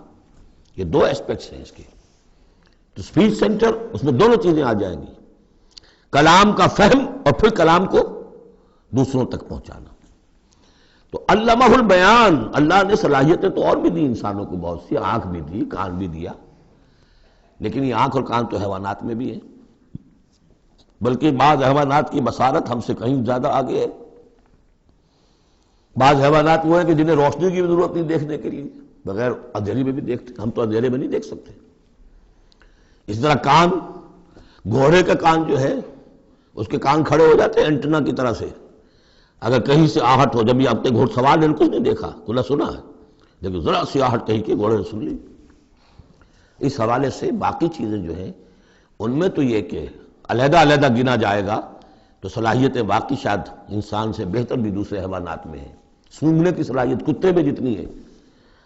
یہ دو ایسپیکٹس ہیں اس کے۔ تو سپیچ سینٹر، اس میں دونوں چیزیں آ جائیں گی، کلام کا فہم اور پھر کلام کو دوسروں تک پہنچانا۔ تو علمہ البیان، اللہ نے صلاحیتیں تو اور بھی دی انسانوں کو بہت سی، آنکھ بھی دی، کان بھی دیا، لیکن یہ آنکھ اور کان تو حیوانات میں بھی ہے، بلکہ بعض حیوانات کی بصارت ہم سے کہیں زیادہ آگے ہے۔ بعض حیوانات وہ ہیں کہ جنہیں روشنی کی بھی ضرورت نہیں دیکھنے کے لیے، بغیر اندھیرے میں بھی دیکھتے، ہم تو اندھیرے میں نہیں دیکھ سکتے۔ اس طرح کان، گھوڑے کا کان جو ہے اس کے کان کھڑے ہو جاتے ہیں اینٹنا کی طرح سے، اگر کہیں سے آہٹ ہو، جب یہ آپ نے گھوڑ سوار نے کچھ نہیں دیکھا، کھلا سنا ہے، لیکن ذرا سی آہٹ کہیں کی گھوڑے نے سن لی۔ اس حوالے سے باقی چیزیں جو ہیں ان میں تو یہ کہ علیحدہ علیحدہ گنا جائے گا تو صلاحیتیں باقی شاید انسان سے بہتر بھی دوسرے حیوانات میں ہیں۔ سونگھنے کی صلاحیت کتے میں جتنی ہے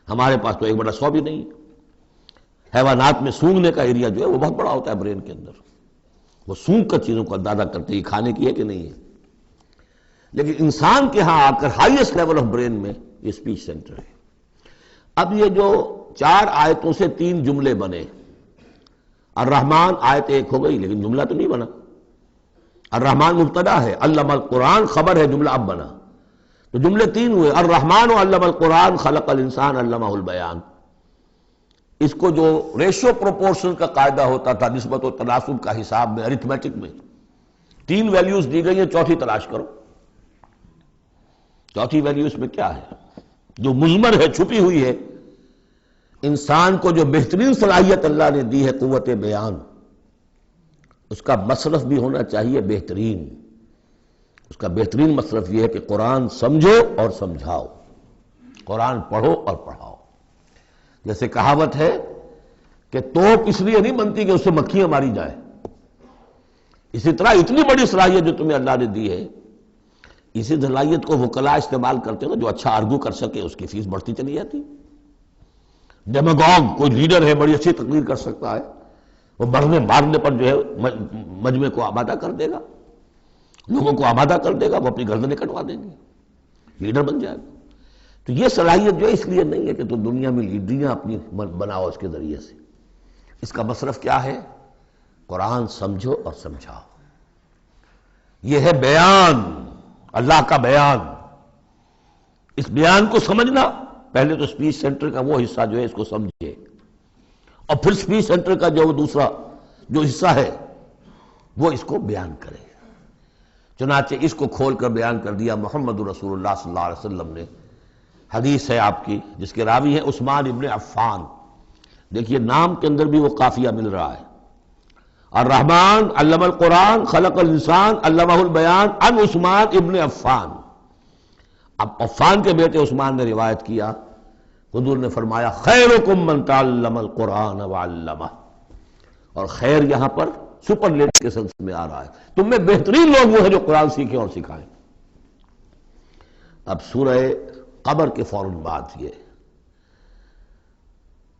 ہمارے پاس تو 1/100 بھی نہیں ہے۔ حیوانات میں سونگھنے کا ایریا جو ہے وہ بہت بڑا ہوتا ہے برین کے اندر، وہ سونگ کر چیزوں کو اندازہ کرتے ہیں کھانے کی ہے کہ نہیں ہے۔ لیکن انسان کے ہاں آ کر ہائیسٹ لیول آف برین میں یہ سپیچ سینٹر ہے۔ اب یہ جو 4 آیتوں سے 3 جملے بنے، الرحمن آیت 1 ہو گئی لیکن جملہ تو نہیں بنا، الرحمن مبتدا ہے، علم القرآن خبر ہے، جملہ اب بنا، تو جملے 3 ہوئے، الرحمن علم القرآن خلق الانسان علمہ البیان۔ اس کو جو ریشو پروپورشن کا قاعدہ ہوتا تھا نسبت و تناسب کا حساب میں، ارتھمیٹک میں 3 ویلیوز دی گئی ہیں، چوتھی تلاش کرو۔ چوتھی ویلیو اس میں کیا ہے جو مضمر ہے، چھپی ہوئی ہے؟ انسان کو جو بہترین صلاحیت اللہ نے دی ہے قوت بیان، اس کا مصرف بھی ہونا چاہیے بہترین۔ اس کا بہترین مصرف یہ ہے کہ قرآن سمجھو اور سمجھاؤ، قرآن پڑھو اور پڑھاؤ۔ جیسے کہاوت ہے کہ توپ اس لیے نہیں بنتی کہ اس سے مکھیاں ماری جائیں، اسی طرح اتنی بڑی صلاحیت جو تمہیں اللہ نے دی ہے، اسی صلاحیت کو وکلاء استعمال کرتے ہیں جو اچھا آرگو کر سکے، اس کی فیس بڑھتی چلی جاتی۔ ڈیماگوگ کوئی لیڈر ہے، بڑی اچھی تقریر کر سکتا ہے، وہ مرنے مارنے پر جو ہے مجمع کو آمادہ کر دے گا، لوگوں کو آمادہ کر دے گا، وہ اپنی گردنیں کٹوا دیں گے، لیڈر بن جائے گا۔ تو یہ صلاحیت جو ہے اس لیے نہیں ہے کہ تو دنیا میں لیڈریاں اپنی بناؤ اس کے ذریعے سے، اس کا مصرف کیا ہے؟ قرآن سمجھو اور سمجھاؤ۔ یہ ہے بیان، اللہ کا بیان۔ اس بیان کو سمجھنا، پہلے تو اسپیچ سینٹر کا وہ حصہ جو ہے اس کو سمجھے، اور پھر اسپیچ سینٹر کا جو دوسرا جو حصہ ہے وہ اس کو بیان کرے۔ چنانچہ اس کو کھول کر بیان کر دیا محمد رسول اللہ صلی اللہ علیہ وسلم نے۔ حدیث ہے آپ کی جس کے راوی ہیں عثمان ابن عفان۔ دیکھیے نام کے اندر بھی وہ قافیہ مل رہا ہے، الرحمن علم القرآن خلق الانسان علمہ البیان عن عثمان ابن عفان۔ اب عفان کے بیٹے عثمان نے روایت کیا، حضور نے فرمایا خیرکم من تعلم القرآن وعلمہ، اور خیر یہاں پر سپرلیٹو کے سنس میں آ رہا ہے، تم میں بہترین لوگ وہ ہیں جو قرآن سیکھیں اور سکھائیں۔ اب سورہ قمر کے فوراً بعد یہ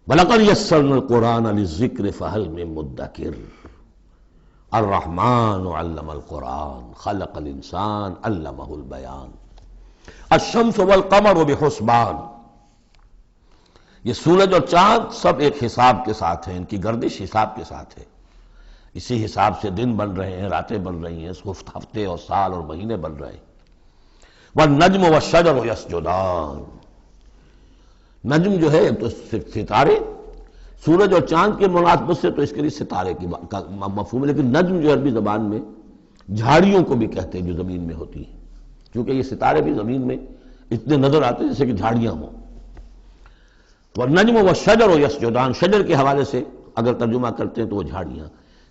وَلَقَدْ يَسَّرْنَا الْقُرْآنَ لِلذِّكْرِ فَهَلْ مِن مُدَّكِرٍ الرحمن علم القرآن خلق الانسان علمہ البیان الشمس والقمر بحسبان۔ یہ سورج اور چاند سب ایک حساب کے ساتھ ہیں، ان کی گردش حساب کے ساتھ ہے، اسی حساب سے دن بن رہے ہیں، راتیں بن رہی ہیں، ہفتے اور سال اور مہینے بن رہے ہیں۔ والنجم والشجر یسجدان، نجم جو ہے تو ستارے، سورج اور چاند کے مناسبت سے تو اس کے لیے ستارے کی مفہوم ہے، لیکن نجم جو عربی زبان میں جھاڑیوں کو بھی کہتے ہیں جو زمین میں ہوتی ہیں، کیونکہ یہ ستارے بھی زمین میں اتنے نظر آتے ہیں جیسے کہ جھاڑیاں ہوں۔ والنجم والشجر یسجدان، شجر کے حوالے سے اگر ترجمہ کرتے ہیں تو وہ جھاڑیاں،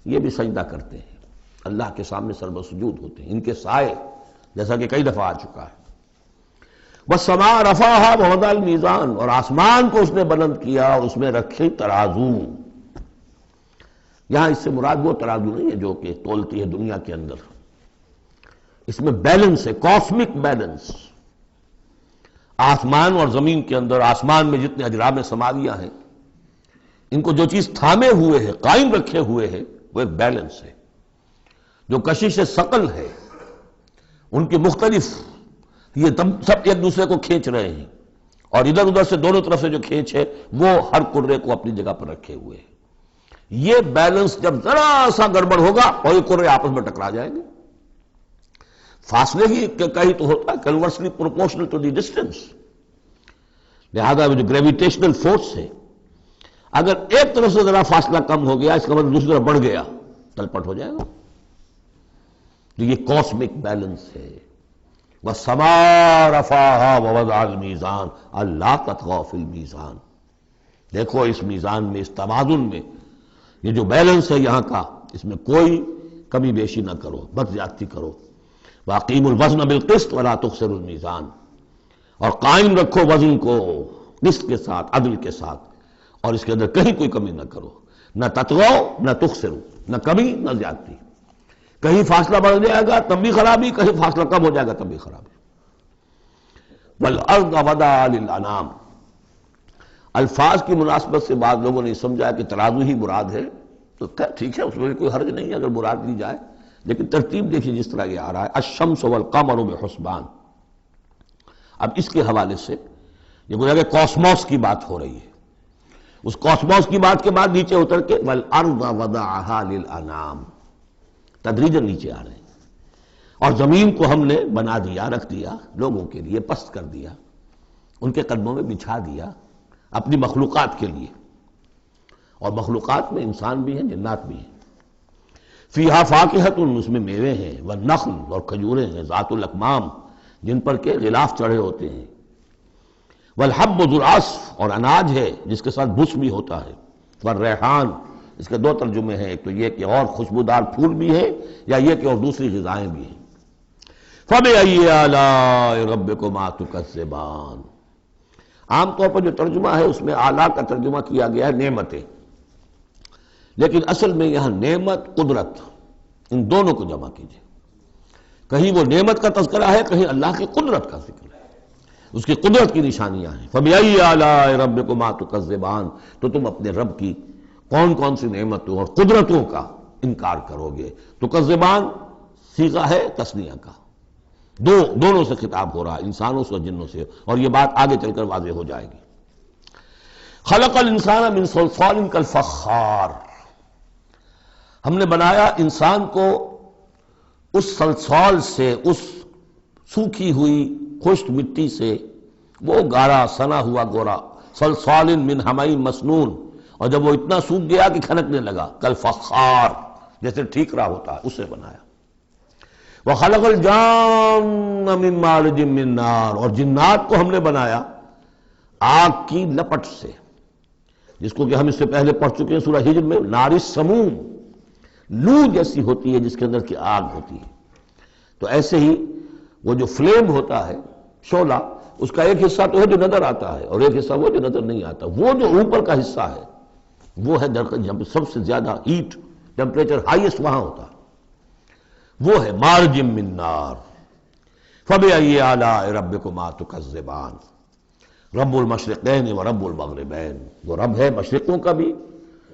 یہ بھی سجدہ کرتے ہیں، اللہ کے سامنے سر بسجود ہوتے ہیں، ان کے سائے جیسا کہ کئی دفعہ آ چکا ہے۔ والسماء رفعها ووضع الميزان، اور آسمان کو اس نے بلند کیا اور اس میں رکھے ترازو۔ یہاں اس سے مراد وہ ترازو نہیں ہے جو کہ تولتی ہے دنیا کے اندر، اس میں بیلنس ہے، کاسمک بیلنس۔ آسمان اور زمین کے اندر، آسمان میں جتنے اجرام سماویہ ہیں، ان کو جو چیز تھامے ہوئے ہے، قائم رکھے ہوئے ہے، وہ ایک بیلنس ہے۔ جو کشش ثقل ہے، ان کی مختلف، یہ سب ایک دوسرے کو کھینچ رہے ہیں، اور ادھر ادھر سے دونوں طرف سے جو کھینچ ہے وہ ہر کرے کو اپنی جگہ پر رکھے ہوئے ہیں۔ یہ بیلنس جب ذرا سا گڑبڑ ہوگا اور یہ کرے آپس میں ٹکرا جائیں گے۔ فاصلے ہی کہیں تو ہوتا ہے conversely proportional to the distance, لہذا جو گریویٹیشنل فورس ہے، اگر ایک طرف سے ذرا فاصلہ کم ہو گیا اس کا مطلب دوسری طرف بڑھ گیا، تلپٹ ہو جائے گا۔ تو یہ کاسمک بیلنس ہے۔ وَالسَّمَاءَ رَفَعَهَا وَوَضَعَ الْمِيزَانَ أَلَّا تَطْغَوْا فِي الْمِيزَانِ، دیکھو اس میزان میں، اس توازن میں، یہ جو بیلنس ہے یہاں کا، اس میں کوئی کمی بیشی نہ کرو، بد زیادتی کرو۔ وَأَقِيمُوا الْوَزْنَ بِالْقِسْطِ وَلَا تُخْسِرُوا الْمِيزَانَ، اور قائم رکھو وزن کو قسط کے ساتھ، عدل کے ساتھ، اور اس کے اندر کہیں کوئی کمی نہ کرو، نہ تطغوا نہ تخسروا، نہ کمی نہ زیادتی۔ کہیں فاصلہ بڑھ جائے گا تب بھی خرابی، کہیں فاصلہ کم ہو جائے گا تب بھی خرابی۔ وَالْأَرْضَ وَضَعَهَا لِلْأَنَامِ، الفاظ کی مناسبت سے بعض لوگوں نے سمجھا کہ ترازو ہی مراد ہے، تو ٹھیک ہے، اس میں کوئی حرج نہیں ہے اگر مراد لی جائے، لیکن ترتیب دیکھیے جس طرح یہ آ رہا ہے الشمس والقمر بحسبان۔ اب اس کے حوالے سے یہ گویا کہ کاسموس کی بات ہو رہی ہے، اس کاسموس کی بات کے بعد نیچے اتر کے وَالْأَرْضَ وَضَعَهَا لِلْأَنَامِ، تدریجاً نیچے آ رہے ہیں، اور زمین کو ہم نے بنا دیا، رکھ دیا لوگوں کے لیے، پست کر دیا، ان کے قدموں میں بچھا دیا اپنی مخلوقات کے لیے، اور مخلوقات میں انسان بھی ہیں، جنات بھی ہیں۔ فیہا فاکہۃ، اس میں میوے ہیں، والنخل، اور کھجوریں ہیں، ذات الاکمام، جن پر کے غلاف چڑھے ہوتے ہیں، والحب ذو العصف، اور اناج ہے جس کے ساتھ بھس بھی ہوتا ہے، والریحان، اس کے دو ترجمے ہیں، ایک تو یہ کہ اور خوشبودار پھول بھی ہے، یا یہ کہ اور دوسری غذائیں بھی ہیں۔ فَبِأَيِّ آلَاءِ رَبِّكُمَا تُكَذِّبَانِ، عام طور پر جو ترجمہ ہے اس میں اعلیٰ کا ترجمہ کیا گیا ہے نعمتیں، لیکن اصل میں یہاں نعمت، قدرت، ان دونوں کو جمع کیجیے۔ کہیں وہ نعمت کا تذکرہ ہے، کہیں اللہ کی قدرت کا ذکر ہے۔ اس کی قدرت کی نشانیاں ہیں۔ فَبِأَيِّ آلَاءِ رَبِّكُمَا تُكَذِّبَانِ، تو تم اپنے رب کی کون کون سی نعمتوں اور قدرتوں کا انکار کرو گے۔ تکذبان صیغہ ہے تثنیہ کا، دونوں سے خطاب ہو رہا ہے، انسانوں سے اور جنوں سے، اور یہ بات آگے چل کر واضح ہو جائے گی۔ خلق الانسان من صلصال کالفخار، ہم نے بنایا انسان کو اس صلصال سے، اس سوکھی ہوئی خشک مٹی سے، وہ گارا سنا ہوا گورا، صلصال من حمإ مسنون، اور جب وہ اتنا سوکھ گیا کہ کھنکنے لگا، کالفخار جیسے ٹھیکرا ہوتا ہے، اسے بنایا۔ وَخَلَقَ الْجَانَّ مِن مَارِجٍ مِّن نَار، اور جنات کو ہم نے بنایا آگ کی لپٹ سے، جس کو کہ ہم اس سے پہلے پڑھ چکے ہیں سورہ ہجر میں، نار السموم، لو جیسی ہوتی ہے جس کے اندر کی آگ ہوتی ہے۔ تو ایسے ہی وہ جو فلیم ہوتا ہے، شعلہ، اس کا ایک حصہ تو ہے جو نظر آتا ہے اور ایک حصہ وہ جو نظر نہیں آتا، وہ جو اوپر کا حصہ ہے وہ ہے جہاں پہ سب سے زیادہ ہیٹ ٹیمپریچر ہائیسٹ وہاں ہوتا ہے، وہ ہے مارج من نار۔ فَبِأَيِّ آلَاءِ رَبِّكُمَا تُكَذِّبَانِ، رب المشرقین و رب المغربین، وہ رب ہے مشرقوں کا بھی،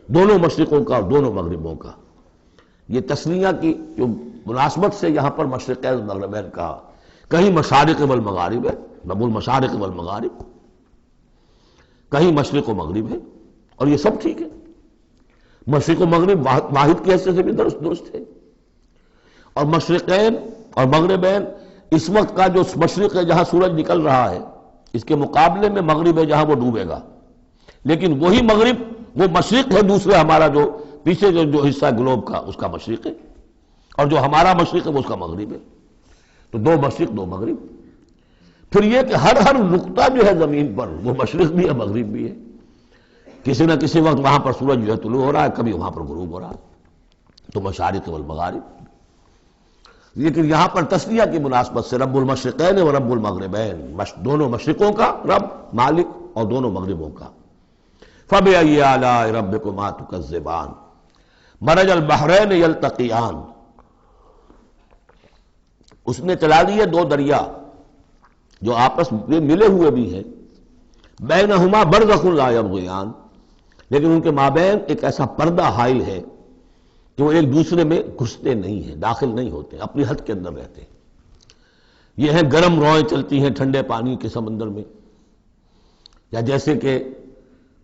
دونوں مشرقوں کا اور دونوں مغربوں کا۔ یہ تسنیہ کی جو مناسبت سے یہاں پر مشرقین و مغربین کہا، کہیں مشارق والمغارب ہے، رب المشارق والمغارب، کہیں مشرق و مغرب ہے، اور یہ سب ٹھیک ہے، مشرق و مغرب واحد کی حیثیت سے بھی درست ہے۔ اور مشرقین اور مغربین، اس وقت کا جو مشرق ہے جہاں سورج نکل رہا ہے، اس کے مقابلے میں مغرب ہے جہاں وہ ڈوبے گا، لیکن وہی مغرب وہ مشرق ہے دوسرے ہمارا جو پیچھے جو حصہ ہے گلوب کا، اس کا مشرق ہے، اور جو ہمارا مشرق ہے وہ اس کا مغرب ہے۔ تو دو مشرق دو مغرب۔ پھر یہ کہ ہر نقطہ جو ہے زمین پر وہ مشرق بھی ہے مغرب بھی ہے، کسی نہ کسی وقت وہاں پر سورج جو ہے طلوع ہو رہا ہے، کبھی وہاں پر غروب ہو رہا ہے، تو مشارق والمغارب۔ لیکن یہاں پر تسنیہ کی مناسبت سے رب المشرقین و رب المغربین، دونوں مشرقوں کا رب مالک اور دونوں مغربوں کا۔ فَبِأَيِّ آلَاءِ رَبِّكُمَا تُكَذِّبَانِ، مَرَجَ الْبَحْرَيْنِ يَلْتَقِيَانِ، اس نے چلا دیے دو دریا جو آپس میں ملے ہوئے بھی ہیں، بینہما برزخ لا یبغیان، لیکن ان کے مابین ایک ایسا پردہ حائل ہے کہ وہ ایک دوسرے میں گھستے نہیں ہیں، داخل نہیں ہوتے، اپنی حد کے اندر رہتے ہیں۔ یہ ہیں گرم روئیں چلتی ہیں ٹھنڈے پانی کے سمندر میں، یا جیسے کہ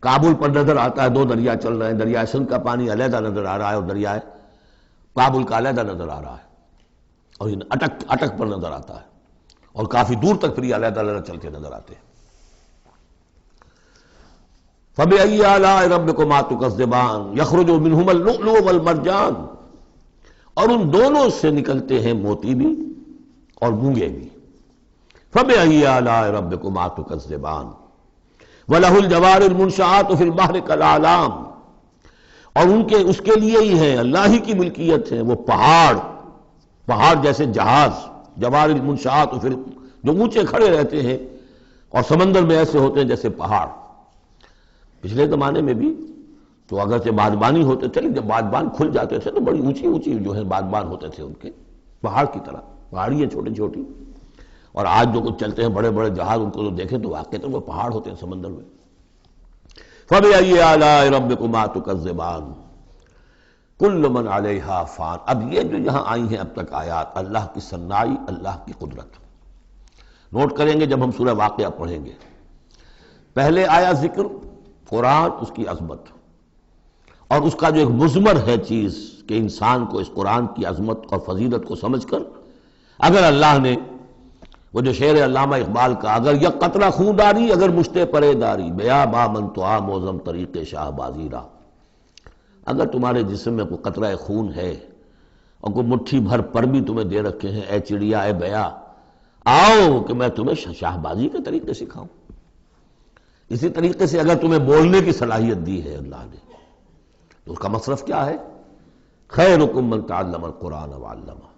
کابل پر نظر آتا ہے دو دریا چل رہے ہیں، دریائے سندھ کا پانی علیحدہ نظر آ رہا ہے اور دریائے کابل کا علیحدہ نظر آ رہا ہے، اور یہ اٹک پر نظر آتا ہے، اور کافی دور تک پھر یہ علیحدہ علیحدہ چلتے نظر آتے ہیں۔ فَبِأَيِّ آلَاءِ رَبِّكُمَا تُكَذِّبَانِ يَخْرُجُ مِنْهُمَا اللُّؤْلُؤُ وَالْمَرْجَانُ، اور ان دونوں سے نکلتے ہیں موتی بھی اور مونگے بھی۔ فَبِأَيِّ آلَاءِ رَبِّكُمَا تُكَذِّبَانِ وَلَهُ الْجَوَارِ الْمُنشَآتُ فِي الْبَحْرِ كَالْأَعْلَامِ، اور اس کے لیے ہی ہے، اللہ ہی کی ملکیت ہے وہ پہاڑ جیسے جہاز، جوار المنشآت جو اونچے کھڑے رہتے ہیں اور سمندر میں ایسے ہوتے ہیں جیسے پہاڑ۔ پچھلے زمانے میں بھی تو اگرچہ بادبانی ہوتے تھے، جب بادبان کھل جاتے تھے تو بڑی اونچی اونچی جو ہے بادبان ہوتے تھے ان کے، پہاڑ کی طرح، پہاڑیاں چھوٹی چھوٹی، اور آج جو کچھ چلتے ہیں بڑے بڑے جہاز، ان کو تو دیکھیں تو واقعی وہ پہاڑ ہوتے ہیں سمندر میں۔ فَبِأَيِّ آلَاءِ رَبِّكُمَا تُكَذِّبَانِ كُلُّ مَنْ عَلَيْهَا فَانٍ، اب یہ جو یہاں آئی ہیں اب تک آیات، اللہ کی صنائی، اللہ کی قدرت نوٹ کریں گے جب ہم سورہ واقعہ پڑھیں گے۔ پہلے آیا ذکر قرآن، اس کی عظمت، اور اس کا جو ایک مضمر ہے چیز کہ انسان کو اس قرآن کی عظمت اور فضیلت کو سمجھ کر، اگر اللہ نے وہ جو شعر علامہ اقبال کا، اگر یک قطرہ خون داری اگر مشتے پرے داری، بیا با من تو آ موزم طریق شاہ بازی را، اگر تمہارے جسم میں کوئی قطرہ خون ہے اور کوئی مٹھی بھر پر بھی تمہیں دے رکھے ہیں، اے چڑیا اے بیا، آؤ کہ میں تمہیں شاہ بازی کے طریقے سکھاؤں۔ اسی طریقے سے اگر تمہیں بولنے کی صلاحیت دی ہے اللہ نے، تو اس کا مصرف کیا ہے؟ خیرکم من تعلم القرآن وعلمہ،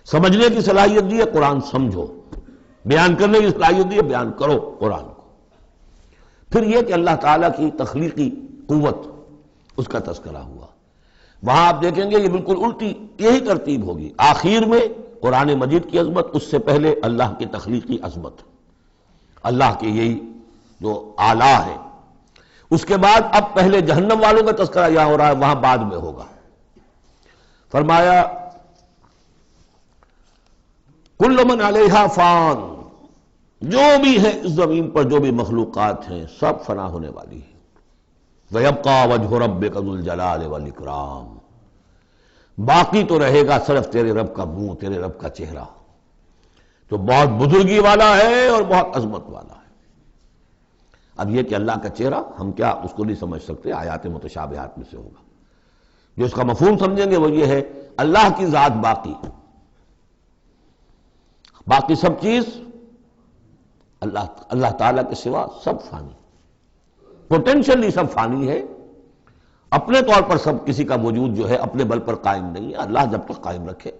سمجھنے کی صلاحیت دی ہے، قرآن سمجھو، بیان کرنے کی صلاحیت دی ہے، بیان کرو قرآن کو۔ پھر یہ کہ اللہ تعالیٰ کی تخلیقی قوت، اس کا تذکرہ ہوا، وہاں آپ دیکھیں گے یہ بالکل الٹی یہی ترتیب ہوگی، آخر میں قرآن مجید کی عظمت، اس سے پہلے اللہ کی تخلیقی عظمت، اللہ کے یہی جو اعلیٰ ہے۔ اس کے بعد اب پہلے جہنم والوں کا تذکرہ یہاں ہو رہا ہے، وہاں بعد میں ہوگا۔ فرمایا کل من علیہا فان، جو بھی ہے اس زمین پر جو بھی مخلوقات ہیں سب فنا ہونے والی ہے۔ وَيَبْقَى وَجْهُ رَبِّكَ ذُو الْجَلَالِ وَالْإِكْرَامِ، باقی تو رہے گا صرف تیرے رب کا منہ، تیرے رب کا چہرہ، جو بہت بزرگی والا ہے اور بہت عظمت والا ہے۔ اب یہ کہ اللہ کا چہرہ ہم کیا اس کو نہیں سمجھ سکتے، آیات متشابہات میں سے ہوگا۔ جو اس کا مفہوم سمجھیں گے وہ یہ ہے اللہ کی ذات باقی، باقی سب چیز اللہ تعالیٰ کے سوا سب فانی، پوٹینشلی سب فانی ہے، اپنے طور پر سب کسی کا وجود جو ہے اپنے بل پر قائم نہیں ہے۔ اللہ جب تک قائم رکھے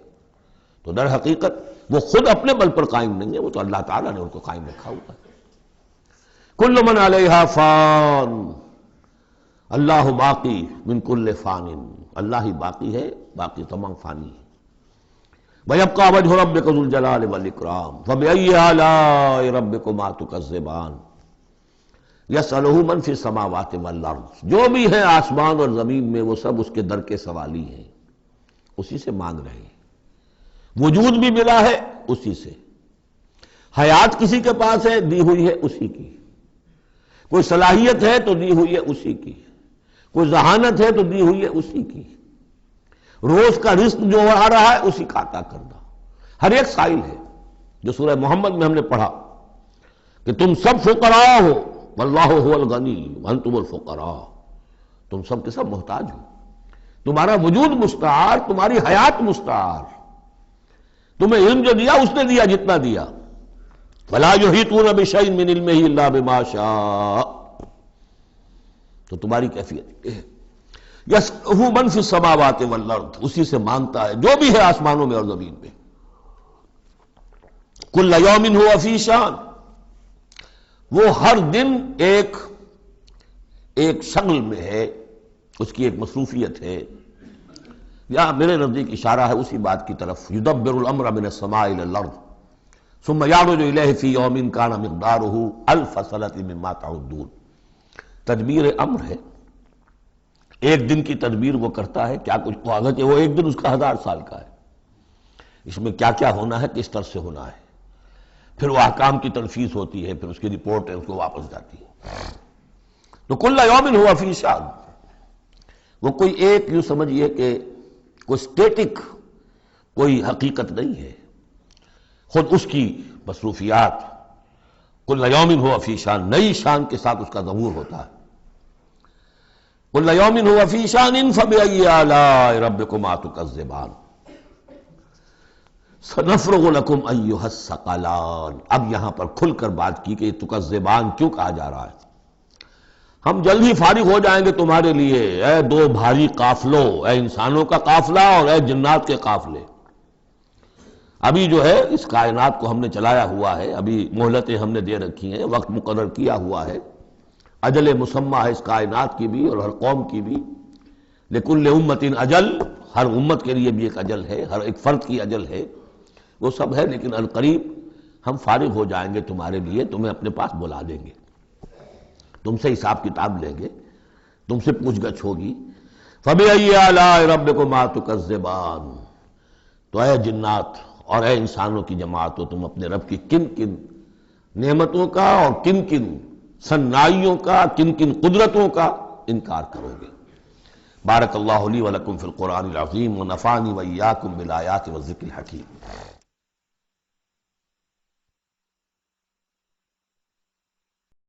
تو در حقیقت وہ خود اپنے بل پر قائم نہیں ہے، وہ تو اللہ تعالیٰ نے ان کو قائم رکھا ہوا ہے۔ کل من علیہا فان، اللہ باقی من کل فان، اللہ ہی باقی ہے، باقی تمام فانی ہے۔ وَيَبْقَى وَجْهُ رَبِّكَ ذُو الْجَلَالِ وَالْإِكْرَامِ فَبِأَيِّ آلَاءِ رَبِّكُمَا تُكَذِّبَانِ يَسْأَلُهُ مَنْ فِي السَّمَاوَاتِ وَالْأَرْضِ، جو بھی ہے آسمان اور زمین میں وہ سب اس کے در کے سوالی ہیں، اسی سے مانگ رہے ہیں۔ وجود بھی ملا ہے اسی سے، حیات کسی کے پاس ہے دی ہوئی ہے اسی کی، کوئی صلاحیت ہے تو دی ہوئی ہے اسی کی، کوئی ذہانت ہے تو دی ہوئی ہے اسی کی، روز کا رزق جو آ رہا ہے اسی کا عطا کردہ، ہر ایک سائل ہے۔ جو سورہ محمد میں ہم نے پڑھا کہ تم سب فقراء ہو واللہ هو الغنی وانتم الفقراء، تم سب کے سب محتاج ہو، تمہارا وجود مستعار، تمہاری حیات مستعار، تمہیں علم جو دیا اس نے دیا جتنا دیا۔ وَلَا يُحِيطُونَ بِشَيْءٍ مِّنْ عِلْمِهِ إِلَّا بِمَا شَاءَ، تو تمہاری کیفیت ہے۔ يَسْأَلُهُ مَنْ فِي السَّمَاوَاتِ وَالْأَرْضِ، اسی سے مانگتا ہے جو بھی ہے آسمانوں میں اور زمین میں۔ كُلَّ يَوْمٍ هُوَ فِي شَأْنٍ، وہ ہر دن ایک شغل میں ہے، اس کی ایک مصروفیت ہے۔ یا میرے نزدیک اشارہ ہے اسی بات کی طرف، يُدَبِّرُ الْأَمْرَ مِنَ السَّمَاءِ إِلَى الْأَرْضِ ثم يعرج إليه في يوم كان مقداره ألف سنة مما تعدون، تدبیر امر ہے، ایک دن کی تدبیر وہ کرتا ہے، کیا کچھ اگرچہ وہ ایک دن اس کا 1000 سال کا ہے، اس میں کیا کیا ہونا ہے، کس طرح سے ہونا ہے، پھر وہ احکام کی تنفیذ ہوتی ہے، پھر اس کی رپورٹ ہے، اس کو واپس جاتی ہے۔ تو کل یوم ہوا فی شأن، وہ کوئی ایک یوں سمجھیے کہ کوئی اسٹیٹک کوئی حقیقت نہیں ہے، خود اس کی مصروفیات کل یوم ہوا فی شان، نئی شان کے ساتھ اس کا ظہور ہوتا ہے۔ کل یوم ہوا فی شان فبأی آلاء ربکما تکذبان سنفرغ لکم ایھا الثقلان۔ اب یہاں پر کھل کر بات کی کہ یہ تکذبان کیوں کہا جا رہا ہے، ہم جلد ہی فارغ ہو جائیں گے تمہارے لیے، اے دو بھاری قافلوں، اے انسانوں کا قافلہ اور اے جنات کے قافلے۔ ابھی جو ہے اس کائنات کو ہم نے چلایا ہوا ہے، ابھی مہلتیں ہم نے دے رکھی ہیں، وقت مقرر کیا ہوا ہے، اجل مسمى ہے اس کائنات کی بھی اور ہر قوم کی بھی۔ لکل امت اجل، ہر امت کے لیے بھی ایک اجل ہے، ہر ایک فرد کی اجل ہے، وہ سب ہے، لیکن القریب ہم فارغ ہو جائیں گے تمہارے لیے، تمہیں اپنے پاس بلا دیں گے، تم سے حساب کتاب لیں گے، تم سے پوچھ گچھ ہوگی۔ فبأي آلاء ربكما تكذبان، تو اے جنات اور اے انسانوں کی جماعتوں، تم اپنے رب کی کن کن نعمتوں کا اور کن کن صنائیوں کا، کن کن قدرتوں کا انکار کرو گے۔ بارک اللہ لی ولکم فی القرآن العظیم ونفعنی وإیاکم بالآیات والذکر الحکیم۔